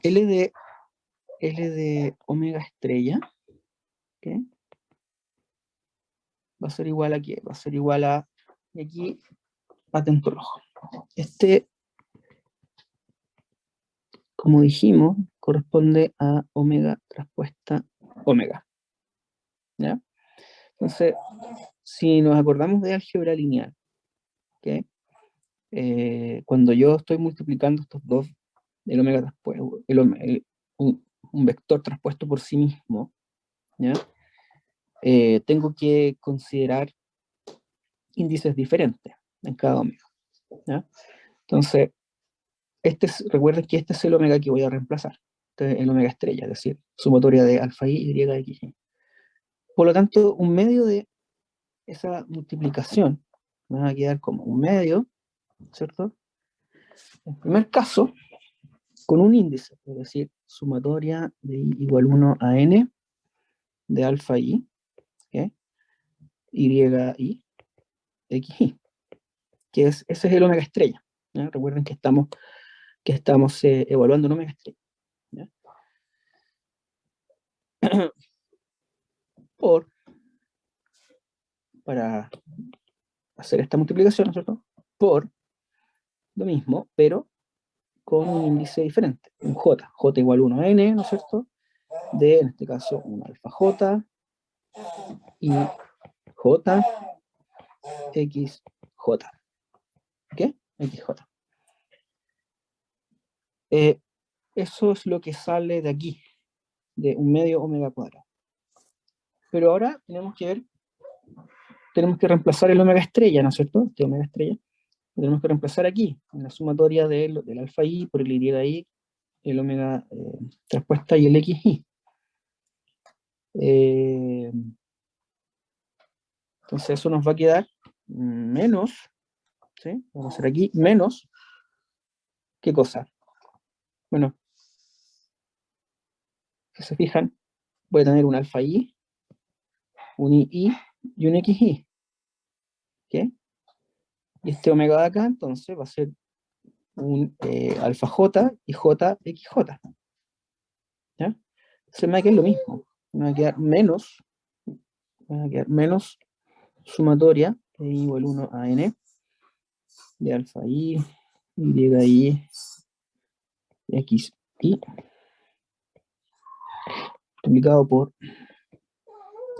L de omega estrella, ¿qué? Va a ser igual a ¿qué? Va a ser igual a, y aquí atento al ojo, como dijimos, corresponde a omega traspuesta omega, ¿ya? Entonces, si nos acordamos de álgebra lineal, ¿qué? Cuando yo estoy multiplicando estos dos, el omega traspuesto, un vector traspuesto por sí mismo, ¿ya? Tengo que considerar índices diferentes en cada omega, ¿ya? Entonces, recuerden que este es el omega que voy a reemplazar, este es el omega estrella, es decir, sumatoria de alfa i y x y. Por lo tanto, un medio de esa multiplicación me va a quedar como un medio, ¿cierto? En primer caso, con un índice, es decir, sumatoria de i igual 1 a n de alfa i, ¿okay? Y i, xi, ese es el omega estrella, ¿ya? Recuerden que estamos evaluando un omega estrella, ¿ya? Para hacer esta multiplicación, ¿no es cierto?, por lo mismo, pero con un índice diferente, un j igual 1 a n, ¿no es cierto?, de, en este caso, un alfa j y j, xj, ¿ok? xj. Eso es lo que sale de aquí, de un medio omega cuadrado. Pero ahora tenemos que reemplazar el omega estrella, ¿no es cierto?, este omega estrella, tenemos que reemplazar aquí, en la sumatoria del alfa i por el y, el omega traspuesta y el xi. Entonces eso nos va a quedar menos, ¿sí? Vamos a hacer aquí menos, ¿qué cosa? Bueno, si se fijan, voy a tener un alfa i, un i y un xi. ¿Ok? Y este omega de acá, entonces, va a ser un alfa j y j xj. ¿Ya? Entonces me va a quedar lo mismo. Me va a quedar menos sumatoria de i igual 1 a n de alfa i, y i, x i, multiplicado por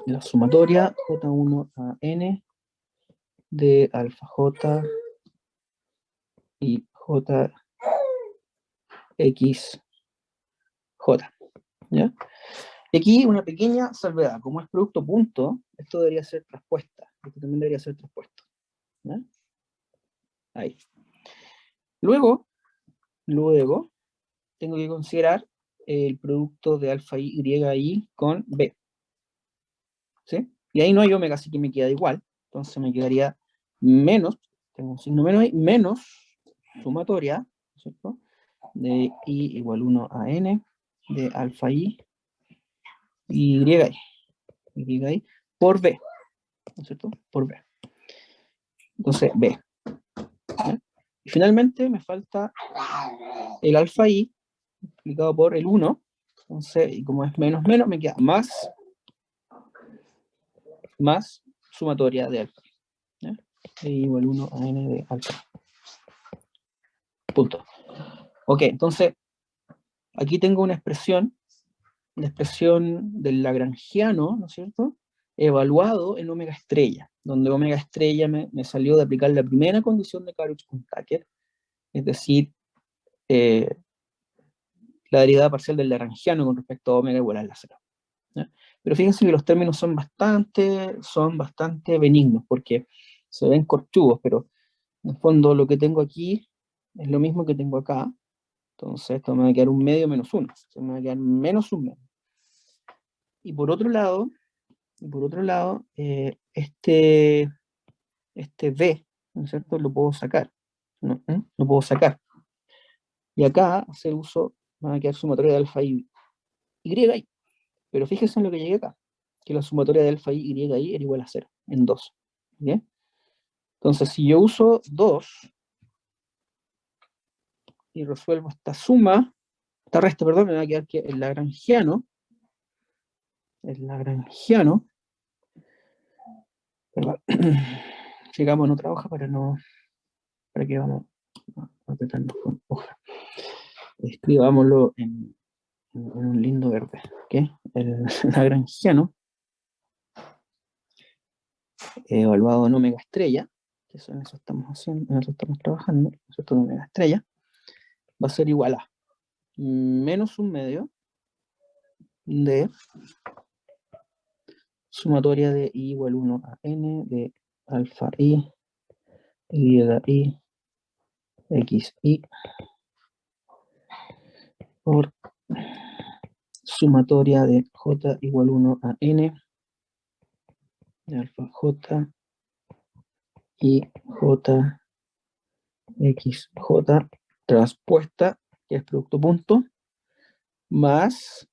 la sumatoria j1 a n de alfa j y j x j. ¿Ya? Y aquí una pequeña salvedad, como es producto punto, esto debería ser traspuesta, esto también debería ser traspuesto. ¿Ya? Ahí. Luego, tengo que considerar el producto de alfa y y con b. ¿Sí? Y ahí no hay omega, así que me queda igual. Entonces me quedaría menos, tengo un signo menos ahí, menos sumatoria, ¿cierto? De i igual 1 a n de alfa y y por b, ¿no es cierto? Por b. Entonces, b. ¿Ya? Y finalmente me falta el alfa i multiplicado por el 1. Entonces, y como es menos menos, me queda más sumatoria de alfa. ¿Ya? E igual 1 a n de alfa. Punto. Ok, entonces, aquí tengo una expresión del lagrangiano, ¿no es cierto? Evaluado en omega estrella, donde omega estrella me salió de aplicar la primera condición de Karuch-Tucker, es decir, la derivada parcial del lagrangiano con respecto a omega igual a la cero. ¿Ya? Pero fíjense que los términos son bastante benignos, porque se ven corchudos, pero en el fondo lo que tengo aquí es lo mismo que tengo acá. Entonces esto me va a quedar un medio menos uno, se me va a quedar menos un medio. Y por otro lado, este b, ¿no es cierto? Lo puedo sacar. ¿No? Lo puedo sacar. Y acá hacer uso, va a quedar sumatoria de alfa y y. Pero fíjense en lo que llegué acá, que la sumatoria de alfa y y era igual a 0, en 2. ¿Bien? Entonces, si yo uso 2 y resuelvo esta resta, perdón, me va a quedar que el lagrangiano, perdón, llegamos en otra hoja para que vamos a apretarnos con hoja. Escribámoslo en un lindo verde, ¿ok? El lagrangiano, evaluado en omega estrella, que en eso estamos haciendo, en eso estamos trabajando, ¿cierto? En omega estrella, va a ser igual a menos un medio de sumatoria de i igual 1 a n de alfa y x i por sumatoria de j igual 1 a n de alfa j y j x j transpuesta, que es producto punto, más,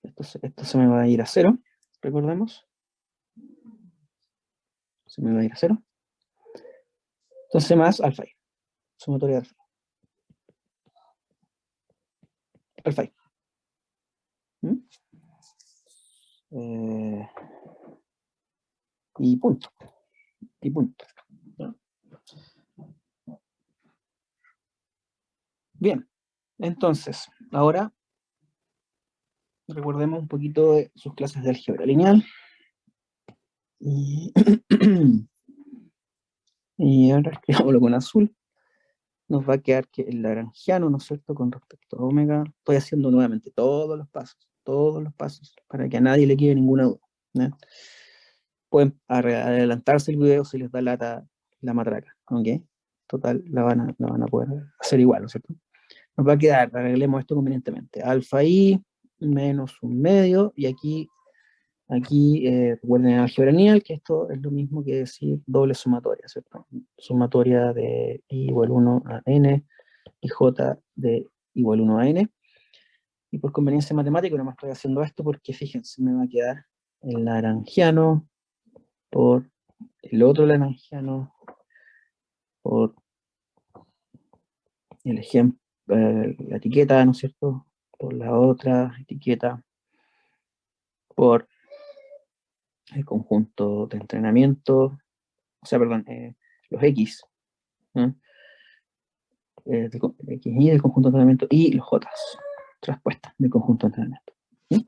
esto se me va a ir a 0, recordemos, se me va a ir a 0, entonces más alfa y, sumatoria de alfa y. Y punto, y punto. Bien, entonces, ahora recordemos un poquito de sus clases de álgebra lineal. Y, y ahora escribámoslo con azul. Nos va a quedar que el lagrangiano, ¿no es cierto?, con respecto a omega, estoy haciendo nuevamente todos los pasos, para que a nadie le quede ninguna duda. ¿Ya? Pueden adelantarse el video si les da lata la matraca. ¿ok? Total, la van a poder hacer igual, ¿no es cierto? Nos va a quedar, arreglemos esto convenientemente, alfa i menos un medio, y aquí recuerden el álgebra lineal, que esto es lo mismo que decir doble sumatoria, ¿cierto? Sumatoria de i igual 1 a n, y j de igual 1 a n, y por conveniencia matemática no me estoy haciendo esto porque fíjense, me va a quedar el lagrangiano por el otro lagrangiano por el ejemplo, la etiqueta, ¿no es cierto? Por la otra etiqueta, por el conjunto de entrenamiento, o sea, perdón, los X, ¿no? X y del conjunto de entrenamiento, y los J, traspuestas del conjunto de entrenamiento. ¿Sí?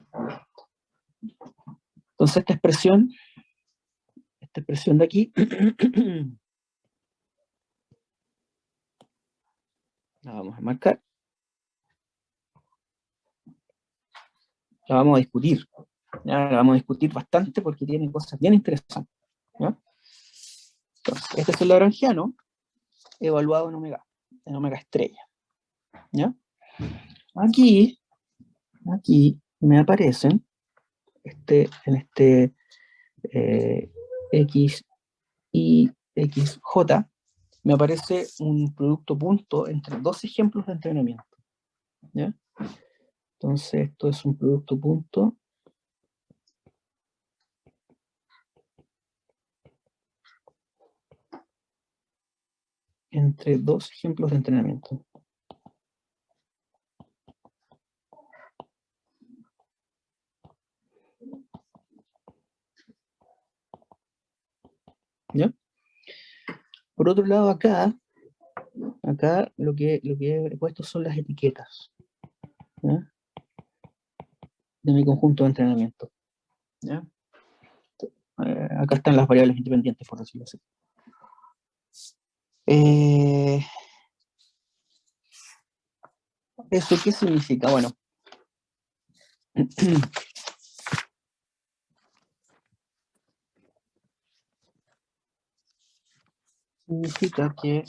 Entonces esta expresión de aquí, la vamos a marcar, la vamos a discutir, ¿ya? La vamos a discutir bastante porque tiene cosas bien interesantes, ¿ya? Entonces, este es el lagrangiano evaluado en omega estrella, ¿ya? Aquí me aparecen en este X y XJ, me aparece un producto punto entre dos ejemplos de entrenamiento, ¿ya? Entonces esto es un producto punto entre dos ejemplos de entrenamiento. ¿Ya? Por otro lado, acá lo que he puesto son las etiquetas, ¿ya? De mi conjunto de entrenamiento, ¿ya? Acá están las variables independientes, por decirlo así. ¿Eso qué significa? Bueno, significa que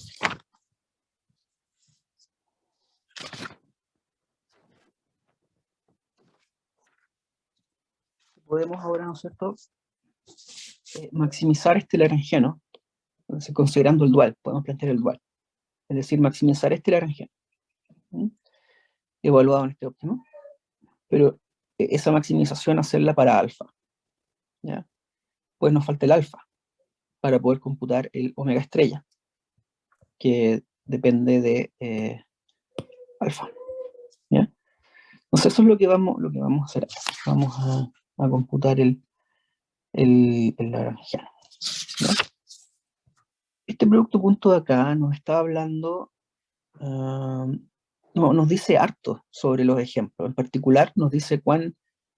podemos ahora, ¿no es cierto?, maximizar este lagrangiano, entonces, considerando el dual, podemos plantear el dual, es decir, maximizar este lagrangiano, ¿sí? Evaluado en este óptimo, pero esa maximización hacerla para alfa, ¿ya? Pues nos falta el alfa para poder computar el omega estrella, que depende de alfa, ¿ya? Entonces eso es lo que vamos a hacer. Vamos a computar el lagrangiano, ¿ya? Este producto punto de acá nos está hablando, no, nos dice harto sobre los ejemplos. En particular nos dice cuán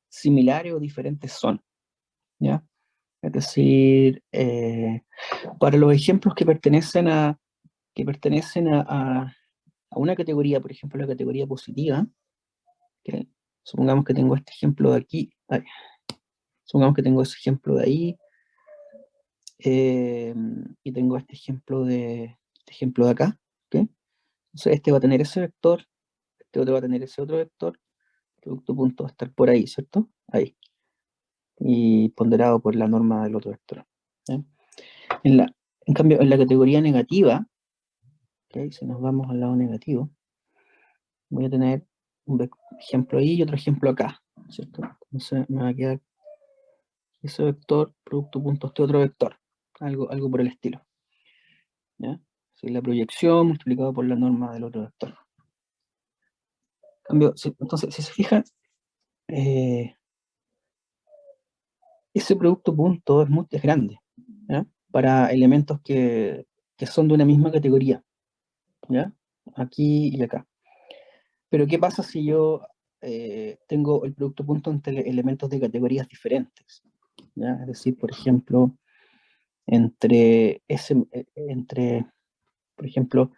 similares o diferentes son, ¿ya? Es decir, para los ejemplos que pertenecen a una categoría, por ejemplo, la categoría positiva, que supongamos que tengo este ejemplo de aquí, supongamos que tengo ese ejemplo de ahí, y tengo este ejemplo de acá, ¿ok? Entonces este va a tener ese vector, este otro va a tener ese otro vector, producto punto va a estar por ahí, ¿cierto? Ahí. Y ponderado por la norma del otro vector, ¿sí? En cambio, en la categoría negativa, ¿okay? Si nos vamos al lado negativo, voy a tener un ejemplo ahí y otro ejemplo acá, ¿cierto? Entonces me va a quedar ese vector, producto punto este otro vector, algo por el estilo, ¿ya? Así, la proyección multiplicado por la norma del otro vector. En cambio, entonces, si se fijan, ese producto punto es muy grande, ¿ya? Para elementos que son de una misma categoría, ¿ya? Aquí y acá. Pero ¿qué pasa si yo tengo el producto punto entre elementos de categorías diferentes? ¿Ya? Es decir, por ejemplo, entre, por ejemplo,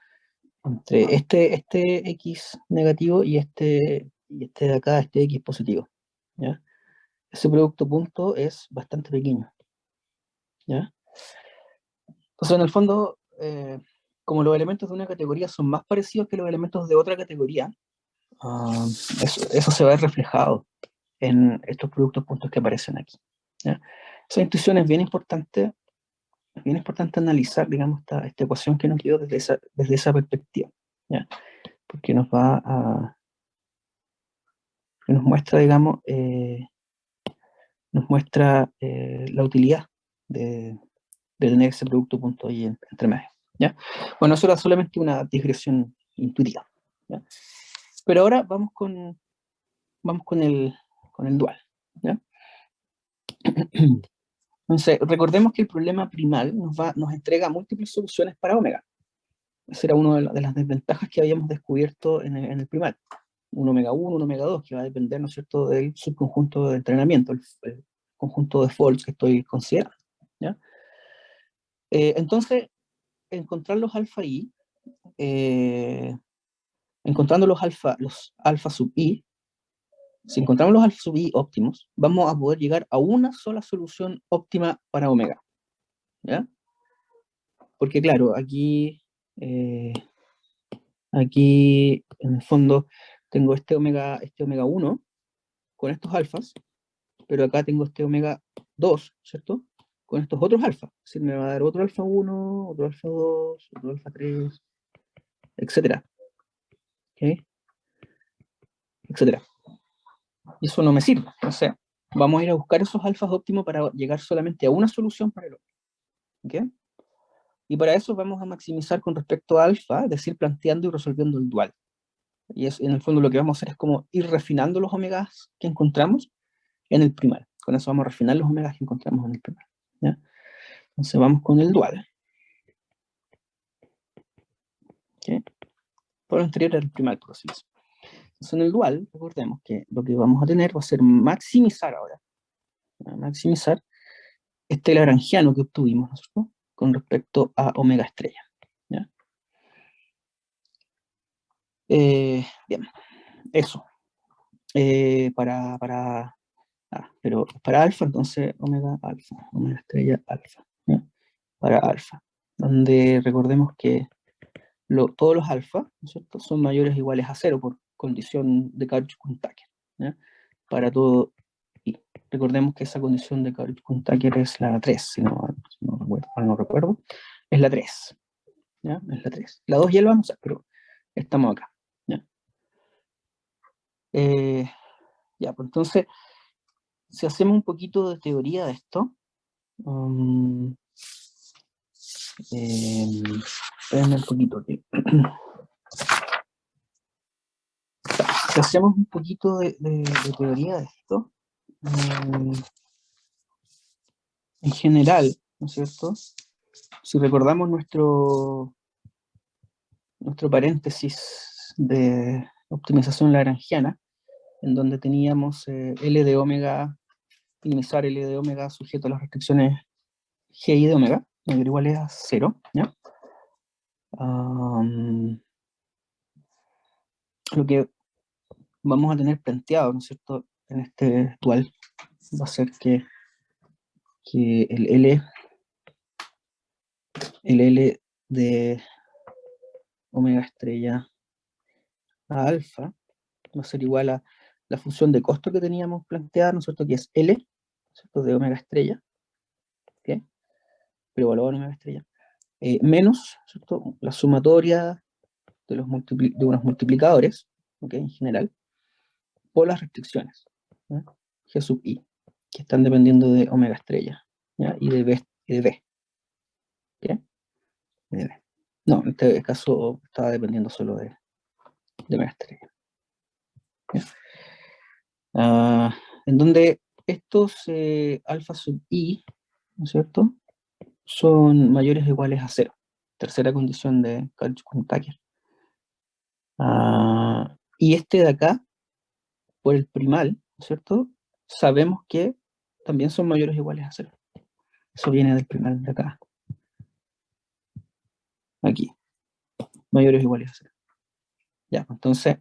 entre este X negativo y este de acá, este X positivo, ¿ya? Ese producto punto es bastante pequeño, ¿ya? Entonces, en el fondo, como los elementos de una categoría son más parecidos que los elementos de otra categoría, ah, eso se ve reflejado en estos productos puntos que aparecen aquí. ¿Ya? Esa intuición es bien importante analizar, digamos, esta ecuación que nos dio desde esa perspectiva, ¿ya? Porque nos muestra, digamos, la utilidad de tener ese producto punto ahí entre medio, ¿ya? Bueno, eso era solamente una digresión intuitiva, ¿ya? Pero ahora vamos con el dual, ¿ya? Entonces, recordemos que el problema primal nos entrega múltiples soluciones para omega. Esa era una de las desventajas que habíamos descubierto en el primal. Un omega 1, un omega 2, que va a depender, ¿no es cierto?, del subconjunto de entrenamiento, el conjunto de faults que estoy considerando, ¿ya? Entonces, encontrar los alfa i, encontrando los alfa sub i, si encontramos los alfa sub i óptimos, vamos a poder llegar a una sola solución óptima para omega, ¿ya? Porque claro, eh, aquí en el fondo tengo este omega 1 con estos alfas, pero acá tengo este omega 2, ¿cierto? Con estos otros alfas. Es decir, me va a dar otro alfa 1, otro alfa 2, otro alfa 3, etcétera. ¿Ok? Etcétera. Y eso no me sirve. O sea, vamos a ir a buscar esos alfas óptimos para llegar solamente a una solución para el otro. ¿Ok? Y para eso vamos a maximizar con respecto a alfa, es decir, planteando y resolviendo el dual. Y en el fondo lo que vamos a hacer es como ir refinando los omegas que encontramos en el primal. Con eso vamos a refinar los omegas que encontramos en el primal, ¿ya? Entonces vamos con el dual. ¿Okay? Por lo anterior era el primal, por así decirlo. Entonces en el dual, recordemos que lo que vamos a tener va a ser maximizar ahora. Maximizar este lagrangiano que obtuvimos nosotros con respecto a omega estrella, ¿ya? Bien, eso. Pero para alfa, entonces omega estrella alfa, ¿ya? Para alfa, donde recordemos que todos los alfa, ¿no es cierto?, son mayores o iguales a cero por condición de Karuch-Kuhn-Tucker, ¿ya? Para todo y. Recordemos que esa condición de Karuch-Kuhn-Tucker es la 3, no recuerdo, es la 3, ¿ya? Es la 3. La 2 ya lo vamos a usar, pero estamos acá, ¿ya? Ya, pues entonces, si hacemos un poquito de teoría de esto, espérenme un poquito aquí. Si hacemos un poquito de teoría de esto, en general, ¿no es cierto? Si recordamos nuestro paréntesis de optimización lagrangiana, en donde teníamos L de omega, minimizar L de omega sujeto a las restricciones GI de omega, mayor o igual a 0, ¿ya? Lo que vamos a tener planteado, ¿no es cierto?, en este dual va a ser que el L de omega estrella a alfa va a ser igual a la función de costo que teníamos planteada, ¿no es cierto?, que es L, ¿cierto?, de omega estrella, ¿okay?, pero evaluado en omega estrella, menos, ¿cierto?, la sumatoria de unos multiplicadores, ¿okay?, en general, por las restricciones, ¿ya?, G sub I, que están dependiendo de omega estrella, ¿ya?, y de B, ¿okay?, y de B. No, en este caso estaba dependiendo solo de omega estrella. En donde estos alfa sub i, ¿no es cierto?, son mayores o iguales a 0. Tercera condición de Karuch-Kuhn-Tucker. Y este de acá, por el primal, ¿no es cierto?, sabemos que también son mayores o iguales a 0. Eso viene del primal de acá. Aquí. Mayores o iguales a 0. Ya, entonces,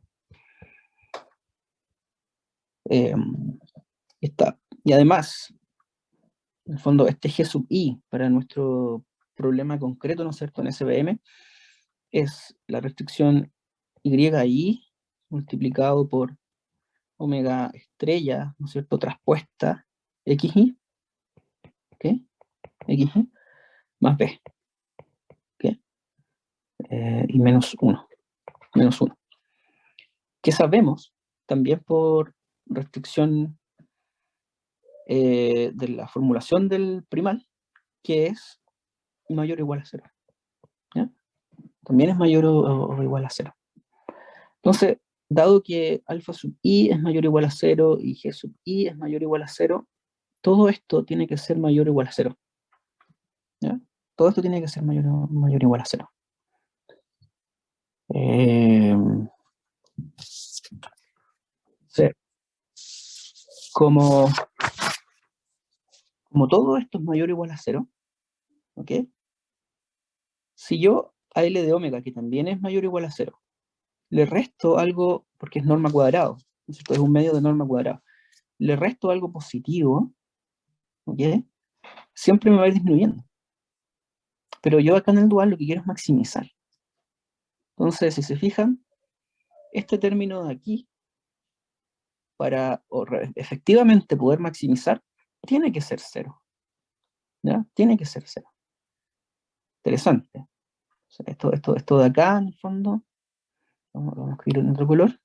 está. Y además, en el fondo, este G sub i para nuestro problema concreto, ¿no es cierto?, en SVM, es la restricción YI multiplicado por omega estrella, ¿no es cierto?, traspuesta XI, ¿ok? XI más B, ¿ok? Y menos 1, que sabemos también por restricción de la formulación del primal, que es mayor o igual a 0, ¿ya? También es mayor o igual a 0. Entonces, dado que alfa sub i es mayor o igual a 0 y g sub i es mayor o igual a 0, todo esto tiene que ser mayor o igual a 0, ¿ya? Todo esto tiene que ser mayor o igual a 0. Sí. Como todo esto es mayor o igual a 0, ¿ok? Si yo a L de omega, que también es mayor o igual a 0, le resto algo, porque es norma cuadrada, ¿no es cierto? Es un medio de norma cuadrada, le resto algo positivo, ¿ok? Siempre me va a ir disminuyendo. Pero yo acá en el dual lo que quiero es maximizar. Entonces, si se fijan, este término de aquí, para efectivamente poder maximizar, tiene que ser 0, ¿ya? Tiene que ser 0. Interesante. O sea, esto de acá, en el fondo, vamos a escribir en otro color.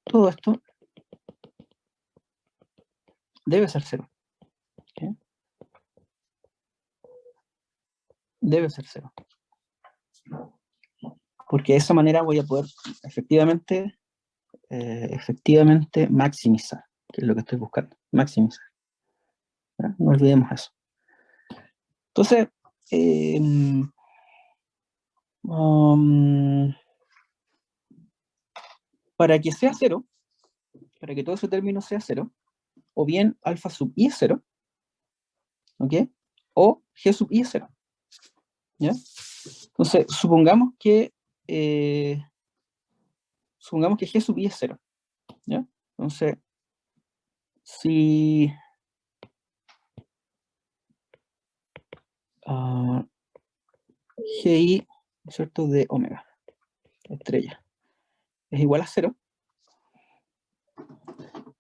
Todo esto debe ser 0. ¿Okay? Debe ser 0. Porque de esa manera voy a poder efectivamente maximizar, que es lo que estoy buscando, maximizar. ¿Ya? No olvidemos eso. Entonces, para que sea 0, para que todo ese término sea 0, o bien alfa sub i es 0, ¿ok? O g sub i es 0, ¿ya? Entonces, supongamos que g sub i es 0, ¿ya? Entonces, si gi, ¿cierto?, de omega, estrella, es igual a 0,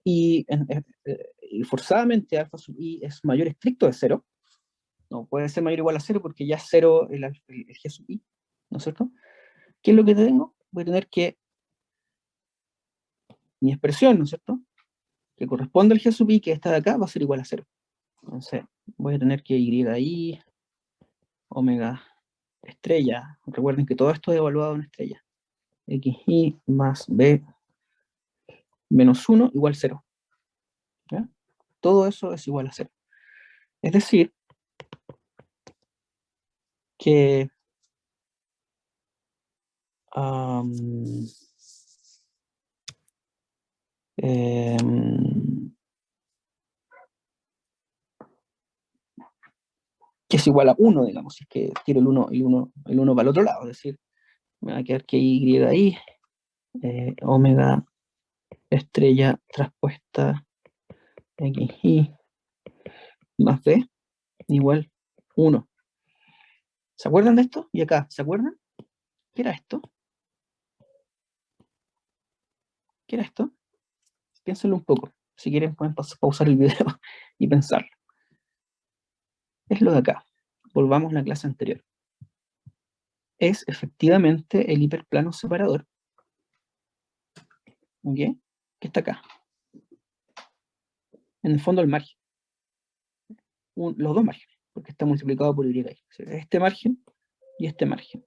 y forzadamente alfa sub i es mayor estricto de 0, no puede ser mayor o igual a 0 porque ya es 0 el g sub i, ¿no es cierto? ¿Qué es lo que tengo? Voy a tener que mi expresión, ¿no es cierto?, que corresponde al g sub i, que está de acá, va a ser igual a 0. Entonces, voy a tener que yi, omega estrella, recuerden que todo esto es evaluado en estrella, xi más b menos 1 igual 0. ¿Ya? Todo eso es igual a 0. Es decir, que que es igual a 1, digamos, si es que tiro el 1 para el otro lado, es decir, me va a quedar que y omega estrella traspuesta xi más b igual 1. ¿Se acuerdan de esto? Y acá, ¿se acuerdan? ¿Qué era esto? ¿Qué era esto? Piénsenlo un poco. Si quieren pueden pausar el video y pensarlo. Es lo de acá. Volvamos a la clase anterior. Es efectivamente el hiperplano separador, ¿ok?, que está acá. En el fondo el margen. Los dos márgenes, porque está multiplicado por y. Este margen y este margen.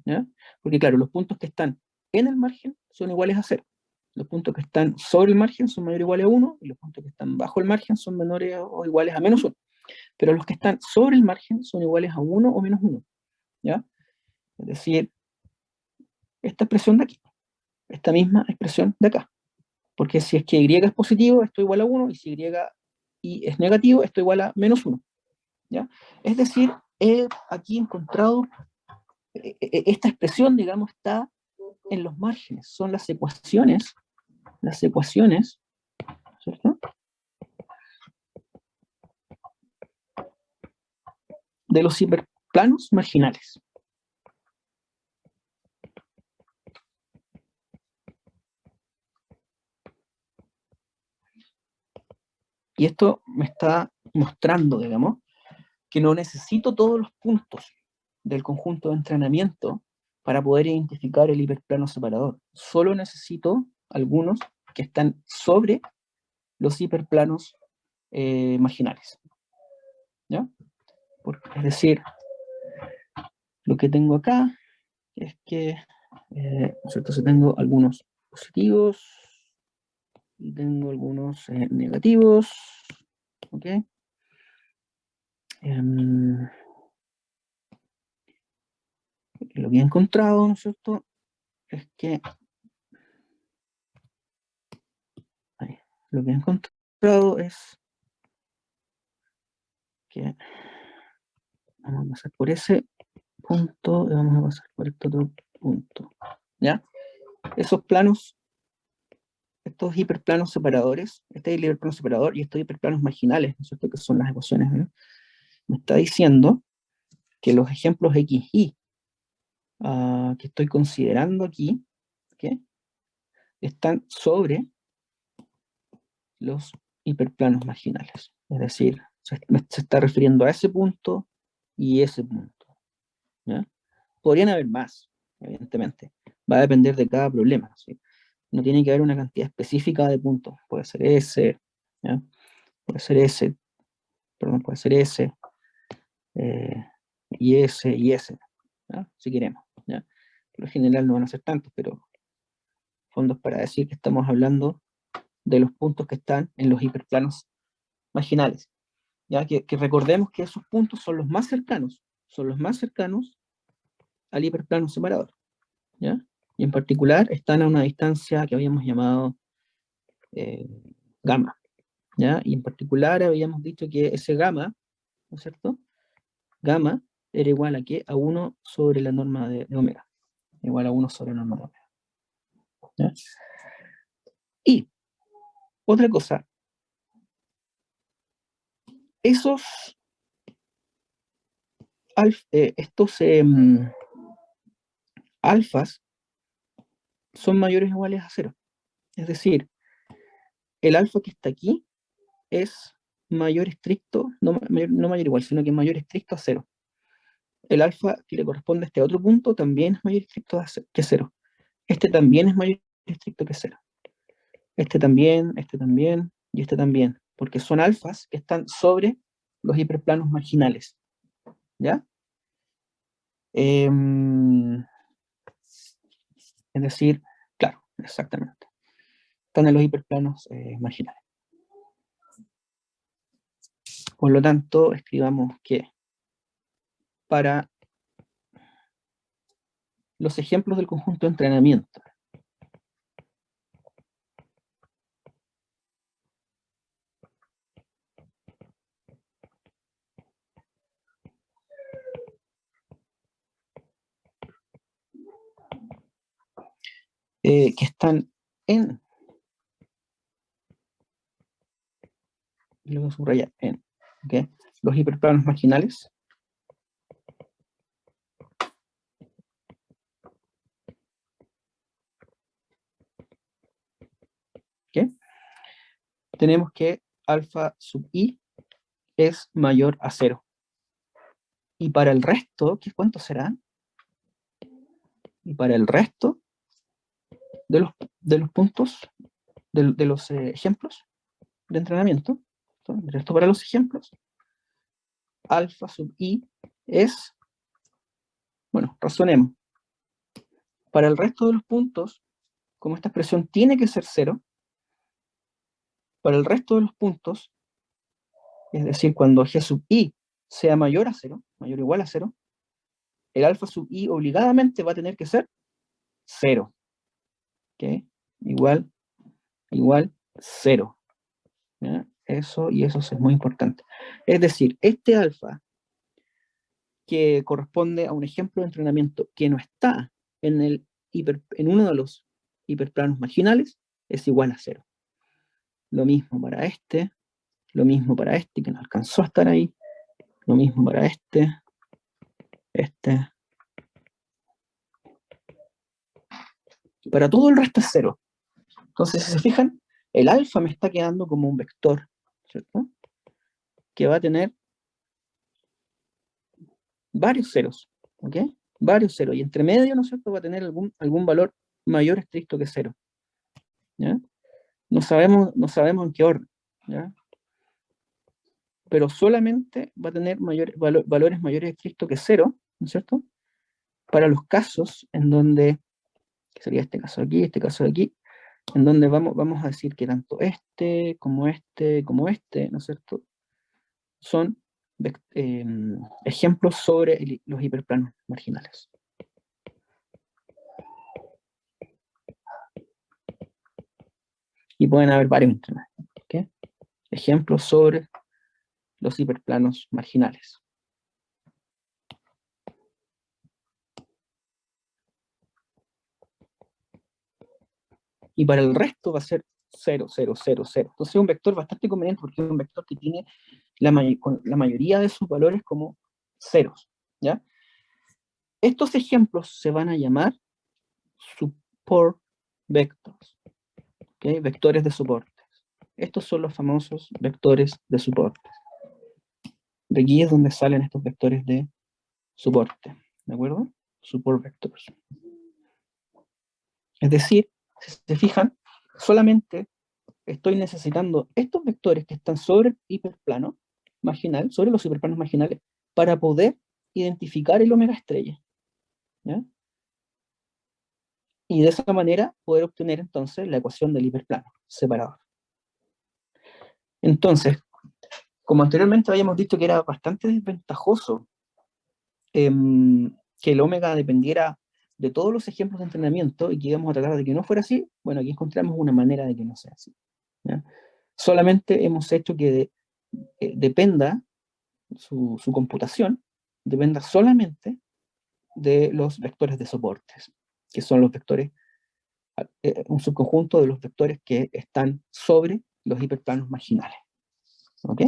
¿Ya? Porque claro, los puntos que están en el margen son iguales a 0. Los puntos que están sobre el margen son mayores o iguales a 1, y los puntos que están bajo el margen son menores o iguales a menos 1. Pero los que están sobre el margen son iguales a 1 o menos 1. ¿Ya? Es decir, esta expresión de aquí, esta misma expresión de acá. Porque si es que y es positivo, esto igual a 1, y si y es negativo, esto igual a menos 1. ¿Ya? Es decir, he aquí encontrado esta expresión, digamos, está en los márgenes, son las ecuaciones, ¿cierto?, de los hiperplanos marginales. Y esto me está mostrando, digamos, que no necesito todos los puntos del conjunto de entrenamiento para poder identificar el hiperplano separador. Solo necesito algunos que están sobre los hiperplanos marginales. ¿Ya? Es decir, lo que tengo acá es que, entonces tengo algunos positivos y tengo algunos negativos, ¿ok? Lo que he encontrado, ¿no es cierto?, es que lo que he encontrado es que vamos a pasar por ese punto y vamos a pasar por este otro punto, ¿ya? Esos planos, estos hiperplanos separadores, este hiperplano separador y estos hiperplanos marginales, ¿no es cierto?, que son las ecuaciones, ¿no?, me está diciendo que los ejemplos X, Y que estoy considerando aquí, ¿okay?, están sobre los hiperplanos marginales. Es decir, se está refiriendo a ese punto y ese punto, ¿ya? Podrían haber más, evidentemente. Va a depender de cada problema, ¿sí? No tiene que haber una cantidad específica de puntos. Puede ser ese, ¿ya? Puede ser ese, perdón, puede ser ese, y ese, ¿ya?, si queremos, ¿ya? Por lo general no van a ser tantos, pero fondos para decir que estamos hablando de los puntos que están en los hiperplanos marginales. Ya que recordemos que esos puntos son los más cercanos al hiperplano separador, ¿ya? Y en particular están a una distancia que habíamos llamado gamma, ¿ya? Y en particular habíamos dicho que ese gamma, ¿no es cierto?, gamma era igual a ¿qué? A 1 sobre la norma de omega, igual a 1 sobre la norma de omega, ¿ya? Y otra cosa, estos alfas son mayores o iguales a 0. Es decir, el alfa que está aquí es mayor estricto, no mayor igual, sino que mayor estricto a 0. El alfa que le corresponde a este otro punto también es mayor estricto que 0. Este también es mayor estricto que 0. Este también, y este también, porque son alfas que están sobre los hiperplanos marginales, ¿ya? Es decir, claro, exactamente. Están en los hiperplanos marginales. Por lo tanto, escribamos que para los ejemplos del conjunto de entrenamiento, que están en, lo voy a subrayar, en, ¿okay?, los hiperplanos marginales, ¿okay?, tenemos que alfa sub i es mayor a 0. Y para el resto, ¿cuánto será? Y para el resto de los puntos, de los ejemplos de entrenamiento, el resto para los ejemplos, alfa sub i es, bueno, razonemos. Para el resto de los puntos, como esta expresión tiene que ser 0, para el resto de los puntos, es decir, cuando g sub i sea mayor a 0, mayor o igual a 0, el alfa sub i obligadamente va a tener que ser 0. ¿Okay? Igual 0. ¿Ya? Eso y eso es muy importante. Es decir, este alfa que corresponde a un ejemplo de entrenamiento que no está en uno de los hiperplanos marginales es igual a 0. Lo mismo para este, lo mismo para este que no alcanzó a estar ahí, lo mismo para este, Para todo el resto es 0. Entonces, si se fijan, el alfa me está quedando como un vector, ¿cierto? Que va a tener varios ceros, ¿ok? Varios ceros. Y entre medio, ¿no es cierto?, va a tener algún valor mayor estricto que 0. ¿Ya? No sabemos en qué orden, ¿ya? Pero solamente va a tener valores mayores estrictos que 0, ¿no es cierto?, para los casos en donde, que sería este caso de aquí, en donde vamos a decir que tanto como este, ¿no es cierto?, son ejemplos sobre los hiperplanos marginales. Y pueden haber varios internet, ¿ok? Ejemplos sobre los hiperplanos marginales. Y para el resto va a ser 0, 0, 0, 0. Entonces es un vector bastante conveniente porque es un vector que tiene la mayoría de sus valores como ceros, ¿ya? Estos ejemplos se van a llamar support vectors, ¿okay? Vectores de soportes. Estos son los famosos vectores de soporte. De aquí es donde salen estos vectores de soporte, ¿de acuerdo? Support vectors. Es decir, si se fijan, solamente estoy necesitando estos vectores que están sobre el hiperplano marginal, sobre los hiperplanos marginales, para poder identificar el omega estrella, ¿ya? Y de esa manera poder obtener entonces la ecuación del hiperplano separador. Entonces, como anteriormente habíamos dicho que era bastante desventajoso que el omega dependiera de todos los ejemplos de entrenamiento y que íbamos a tratar de que no fuera así, bueno, aquí encontramos una manera de que no sea así, ¿ya? Solamente hemos hecho que dependa su computación, dependa solamente de los vectores de soportes, que son los vectores, un subconjunto de los vectores que están sobre los hiperplanos marginales. ¿Ok?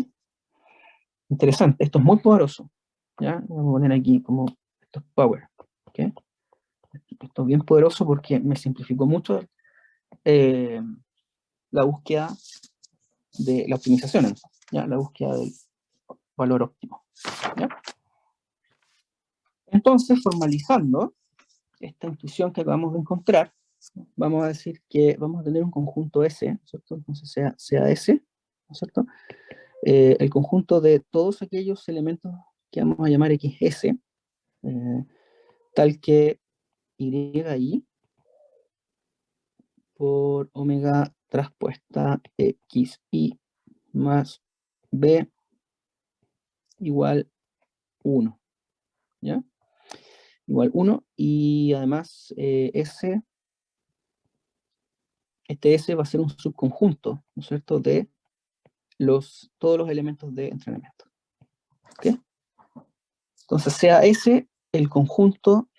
Interesante, esto es muy poderoso. ¿Ya? Vamos a poner aquí como esto es power. ¿Ok? Esto es bien poderoso porque me simplificó mucho eh, la búsqueda de la optimización, ¿ya? La búsqueda del valor óptimo. ¿Ya? Entonces, formalizando esta intuición que acabamos de encontrar, vamos a decir que vamos a tener un conjunto S, ¿cierto? Entonces sea S, ¿no es cierto? El conjunto de todos aquellos elementos que vamos a llamar XS, tal que YI por omega traspuesta XI más B igual 1, ¿ya? Igual 1, y además este S va a ser un subconjunto, ¿no es cierto?, de todos los elementos de entrenamiento. ¿Ok? Entonces sea ese el conjunto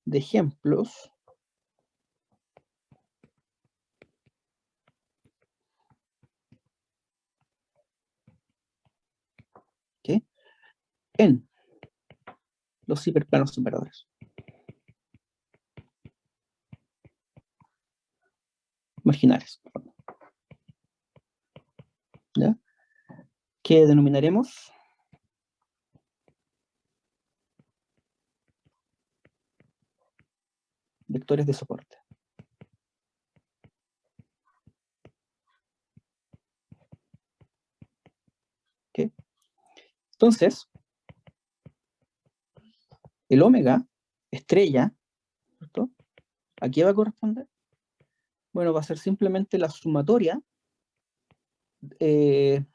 de ejemplos ¿okay? En los hiperplanos separadores. Marginales. ¿Ya? Que denominaremos vectores de soporte. ¿Okay? Entonces, el omega estrella, ¿cierto? ¿A qué va a corresponder? Bueno, va a ser simplemente la sumatoria en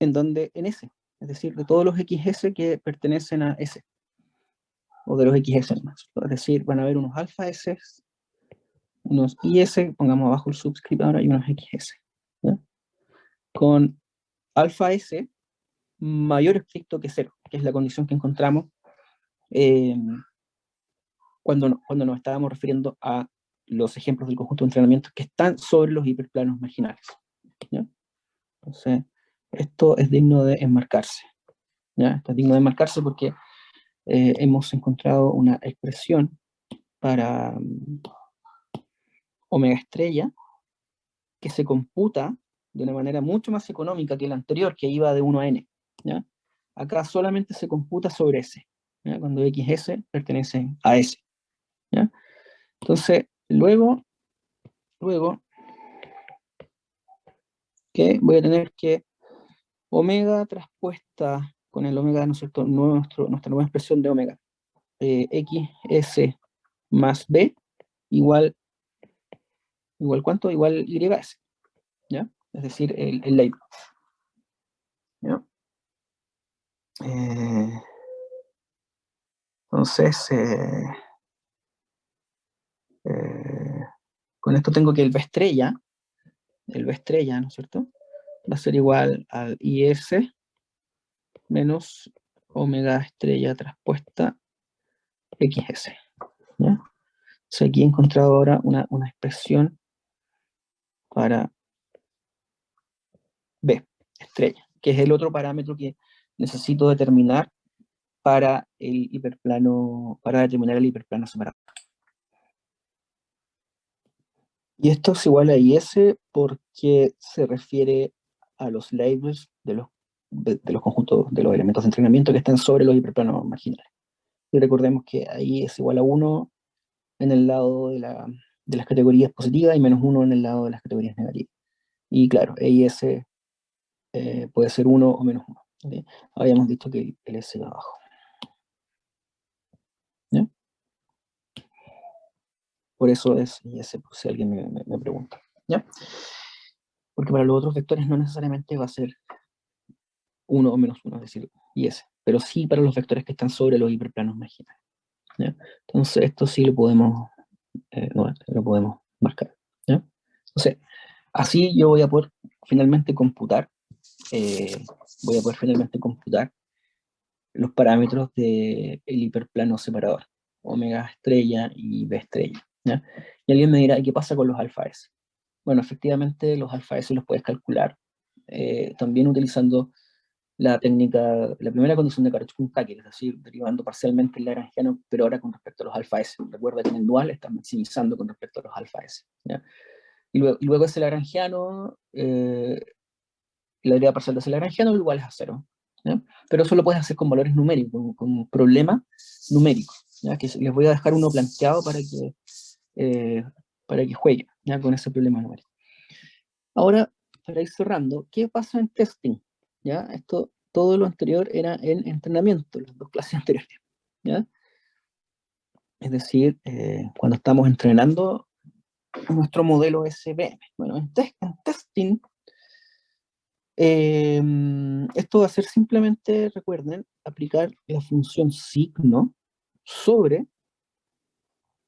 S, es decir, de todos los XS que pertenecen a S, o de los XS más. Es decir, van a haber unos alfa S, unos IS, pongamos abajo el subscript ahora, y unos XS. ¿Ya? Con alfa S mayor estricto que 0, que es la condición que encontramos cuando nos estábamos refiriendo a los ejemplos del conjunto de entrenamientos que están sobre los hiperplanos marginales. ¿Ya? Entonces, esto es digno de enmarcarse. ¿Ya? Esto es digno de enmarcarse porque hemos encontrado una expresión para omega estrella que se computa de una manera mucho más económica que la anterior, que iba de 1 a n, ¿ya? Acá solamente se computa sobre S, ¿ya? Cuando XS pertenece a S, ¿ya? Entonces, luego que voy a tener que omega traspuesta con el omega, ¿no es cierto? Nuestra nueva expresión de omega, XS más B igual ¿cuánto? Igual YS, ¿ya? Es decir, el label, ¿ya? Entonces, con esto tengo que el B estrella, ¿no es cierto? Va a ser igual al IS menos omega estrella traspuesta XS, ¿ya? Entonces aquí he encontrado ahora una expresión para B estrella, que es el otro parámetro que necesito determinar para el hiperplano, para determinar el hiperplano separado. Y esto es igual a IS porque se refiere a los labels de los conjuntos, de los elementos de entrenamiento que están sobre los hiperplanos marginales. Y recordemos que ahí es igual a 1 en el lado de las categorías positivas y menos 1 en el lado de las categorías negativas. Y claro, EIS puede ser 1 o menos 1. ¿Okay? Habíamos dicho que el S va abajo. ¿Ya? Por eso es IS, por si alguien me pregunta. ¿Ya? Porque para los otros vectores no necesariamente va a ser 1 o menos 1, es decir, IS. Pero sí para los vectores que están sobre los hiperplanos marginales. ¿Ya? Entonces esto sí lo podemos, lo podemos marcar. ¿Ya? Entonces, así yo voy a poder finalmente computar los parámetros del hiperplano separador, omega estrella y B estrella, ¿ya? Y alguien me dirá, ¿y qué pasa con los alfa S? Bueno, efectivamente los alfa S los puedes calcular también utilizando la técnica, la primera condición de Karoch-Kuhn-Kagel, es decir, derivando parcialmente el lagrangiano, pero ahora con respecto a los alfa S. Recuerda que en el dual estás maximizando con respecto a los alfa S, ¿ya? Y luego ese lagrangiano, la derivada parcial de ese lagrangiano igual es a 0. ¿Ya? Pero eso lo puedes hacer con valores numéricos, con un problema numérico, ¿ya? Que les voy a dejar uno planteado para que jueguen, ¿ya? Con ese problema numérico. Ahora, para ir cerrando, ¿qué pasa en testing? ¿Ya? Todo lo anterior era en entrenamiento, las dos clases anteriores, ¿ya? Es decir, cuando estamos entrenando nuestro modelo SVM. Bueno, en testing, esto va a ser simplemente, recuerden, aplicar la función signo sobre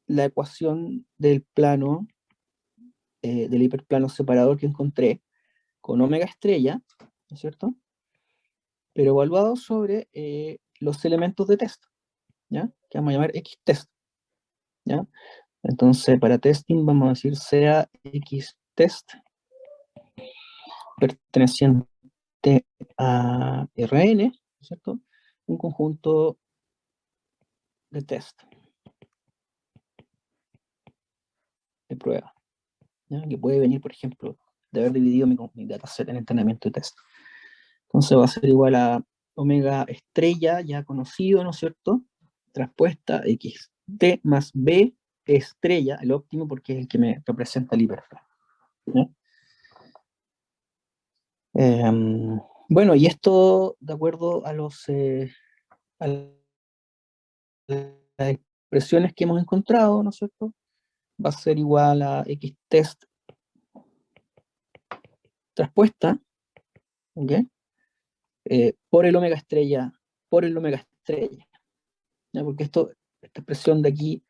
la ecuación del plano, del hiperplano separador que encontré con omega estrella, ¿no es cierto? Pero evaluado sobre los elementos de test, ¿ya? Que vamos a llamar xtest, ¿ya? Entonces, para testing vamos a decir sea xtest perteneciente a Rn, ¿no es cierto? Un conjunto de test, de prueba, ¿ya? Que puede venir, por ejemplo, de haber dividido mi dataset en entrenamiento y test. Entonces va a ser igual a omega estrella, ya conocido, ¿no es cierto? Traspuesta x t más b estrella, el óptimo, porque es el que me representa el hiperplano. Bueno, y esto, de acuerdo a a las expresiones que hemos encontrado, ¿no es cierto? Va a ser igual a x test traspuesta, ¿ok? Por el omega estrella, ¿ya? Porque esta expresión de aquí,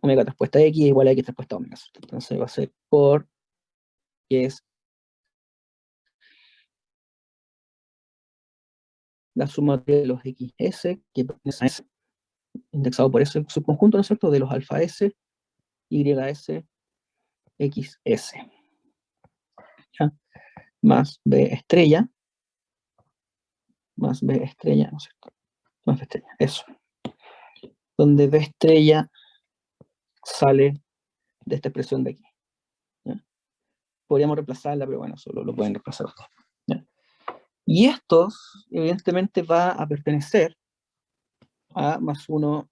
omega traspuesta x, es igual a x traspuesta omega, ¿cierto? Entonces va a ser por, que es la suma de los xs, que pertenece a S, indexado por ese subconjunto, ¿no es cierto? De los alfa s, ys, xs, ¿ya? Más b estrella, ¿no es cierto? Más b estrella, eso. donde B estrella sale de esta expresión de aquí. ¿Ya? Podríamos reemplazarla, pero bueno, solo lo pueden reemplazar ustedes. ¿Ya? Y estos, evidentemente, va a pertenecer a más 1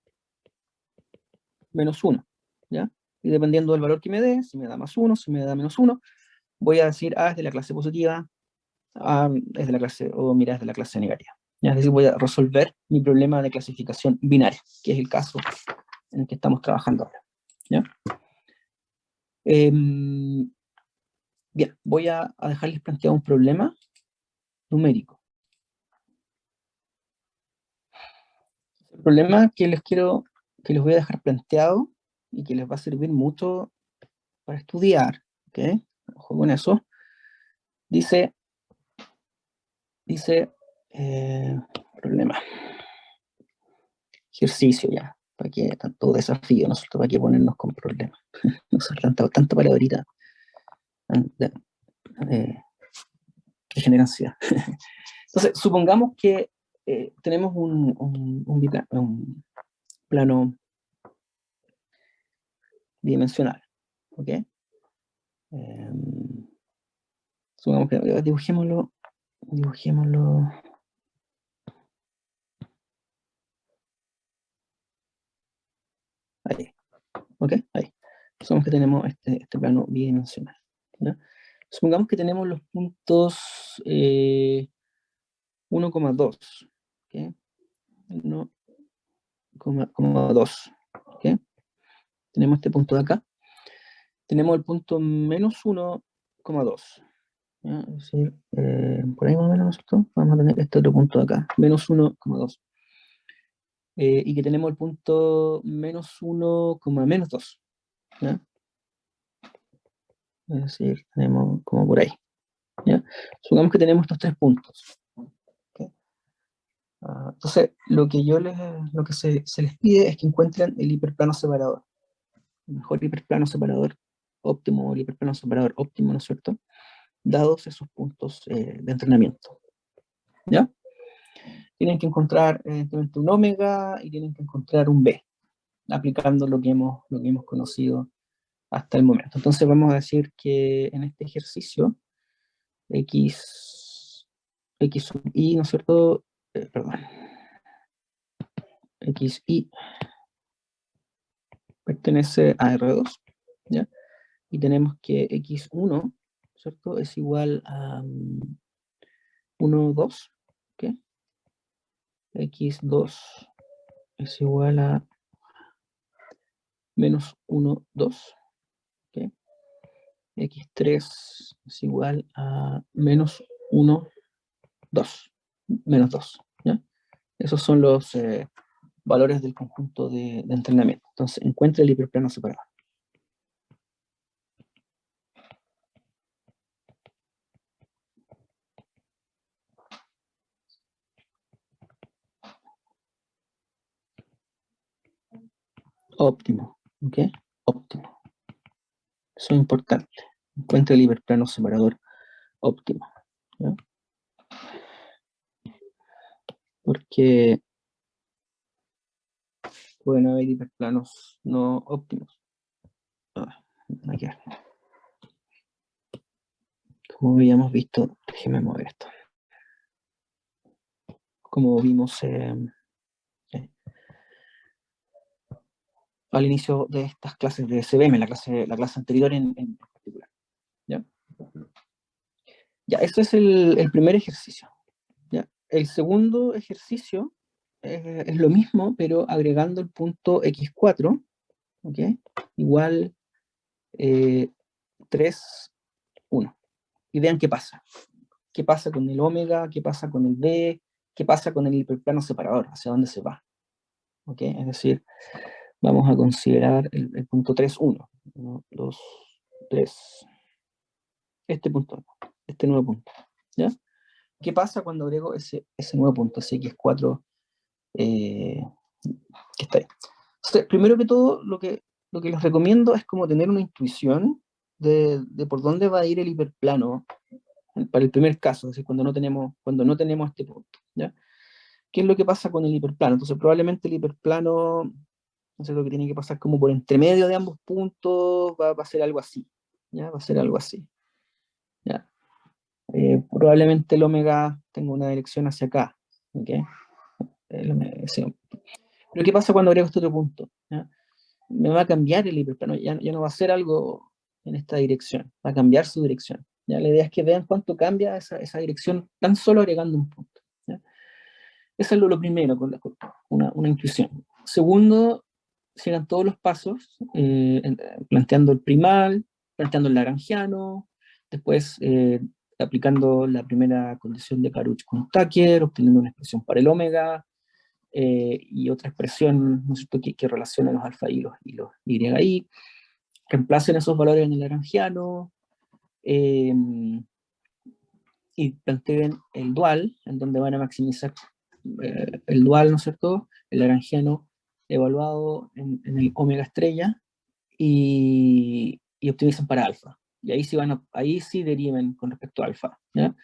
menos 1. ¿Ya? Y dependiendo del valor que me dé, si me da más 1, si me da menos 1, voy a decir A es de la clase positiva, A es de la clase, o mira, es de la clase negativa. ¿Ya? Es decir, voy a resolver mi problema de clasificación binaria, que es el caso en el que estamos trabajando ahora. ¿Ya? Bien, voy a dejarles planteado un problema numérico. El problema que les voy a dejar planteado y que les va a servir mucho para estudiar, ¿ok? Ojo con eso. Dice, problema, ejercicio ya, para que tanto desafío, nosotros para que ponernos con problemas. No usar tanta palabrita que genera ansiedad. Entonces, supongamos que tenemos un plano bidimensional, ¿ok? Supongamos que dibujémoslo, ahí, ¿ok? Ahí. Supongamos que tenemos este plano bidimensional, ¿ya? Supongamos que tenemos los puntos 1,2, ¿ok? 1,2, ¿ok? Tenemos este punto de acá. Tenemos el punto menos 1,2. ¿Ya? Es decir, por ahí más o menos, ¿no es cierto? Vamos a tener este otro punto de acá, menos 1,2. Y que tenemos el punto menos 1, menos 2. ¿Ya? Es decir, tenemos como por ahí. ¿Ya? Supongamos que tenemos estos tres puntos. ¿Okay? Entonces, lo que se les pide es que encuentren el hiperplano separador. El mejor hiperplano separador óptimo, el hiperplano separador óptimo, ¿no es cierto? Dados esos puntos de entrenamiento. ¿Ya? Tienen que encontrar evidentemente un omega y tienen que encontrar un B, aplicando lo que hemos conocido hasta el momento. Entonces vamos a decir que en este ejercicio X sub I, ¿no es cierto? Perdón. XI pertenece a R2, ¿ya? Y tenemos que X1, ¿cierto? Es igual a 1, 2, ¿ok? X2 es igual a menos 1, 2, ¿ok? X3 es igual a menos 1, 2, menos 2, ¿ya? Esos son los valores del conjunto de entrenamiento. Entonces, encuentra el hiperplano separado. Óptimo, ¿ok? Óptimo. Eso es importante. Encuentra el hiperplano separador óptimo, ¿ya? Porque pueden haber hiperplanos no óptimos. Aquí. Como habíamos visto, déjeme mover esto. Como vimos al inicio de estas clases de CBM, la clase anterior en particular. ¿Ya? Ya, ese es el primer ejercicio. ¿Ya? El segundo ejercicio es lo mismo, pero agregando el punto X4, ¿ok? Igual 3, 1. Y vean qué pasa. ¿Qué pasa con el omega? ¿Qué pasa con el B? ¿Qué pasa con el hiperplano separador? ¿Hacia dónde se va? ¿Ok? Es decir, vamos a considerar el punto 3, 1. 1, 2, 3. Este punto, este nuevo punto. ¿Ya? ¿Qué pasa cuando agrego ese nuevo punto, ese X4 que está ahí? Entonces, primero que todo, lo que les recomiendo es como tener una intuición de por dónde va a ir el hiperplano para el primer caso, es decir, cuando no tenemos este punto, ¿ya? ¿Qué es lo que pasa con el hiperplano? Entonces, probablemente el hiperplano ¿no es cierto? Que tiene que pasar como por entre medio de ambos puntos, va a ser algo así, ¿ya? Va a ser algo así, ¿ya? Probablemente el omega tenga una dirección hacia acá, ¿ok? Sí. Pero ¿qué pasa cuando agrego este otro punto? ¿Ya? Me va a cambiar el hiperplano, ya no va a ser algo en esta dirección, va a cambiar su dirección. ¿Ya? La idea es que vean cuánto cambia esa dirección tan solo agregando un punto. ¿Ya? Eso es lo primero, con una intuición. Segundo, sigan todos los pasos, planteando el primal, planteando el lagrangiano, después aplicando la primera condición de Karuch con Tucker, obteniendo una expresión para el omega, y otra expresión, ¿no es cierto?, que relaciona los alfa y los YI, reemplacen esos valores en el lagrangiano, eh, y planteen el dual, en donde van a maximizar el dual, ¿no es cierto?, el lagrangiano evaluado en el omega estrella, y optimizan para alfa. Y ahí sí deriven con respecto a alfa, ¿ya?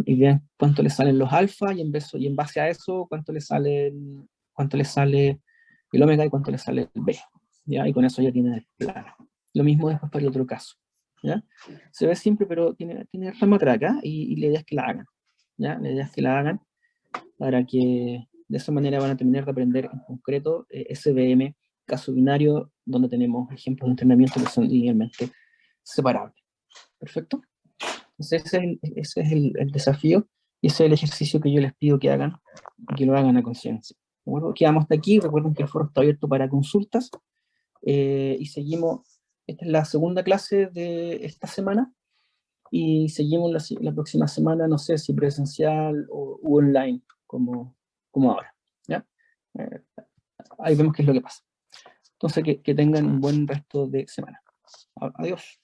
Y vean cuánto le salen los alfa, y en base a eso, cuánto le sale el omega y cuánto le sale el B, ¿ya? Y con eso ya tienen el plano. Lo mismo después para el otro caso, ¿ya? Se ve simple, pero tiene ramatraca, y la idea es que la hagan, ¿ya? La idea es que la hagan para que de esa manera van a terminar de aprender en concreto SVM, caso binario, donde tenemos ejemplos de entrenamiento que son linealmente separables. ¿Perfecto? Entonces ese es el desafío, y ese es el ejercicio que yo les pido que hagan, y que lo hagan a conciencia. ¿De acuerdo? Quedamos hasta aquí. Recuerden que el foro está abierto para consultas, y seguimos. Esta es la segunda clase de esta semana, y seguimos la próxima semana, no sé si presencial u online, como ahora, ¿ya? Eh, Ahí vemos qué es lo que pasa. Entonces, que tengan un buen resto de semana. Adiós.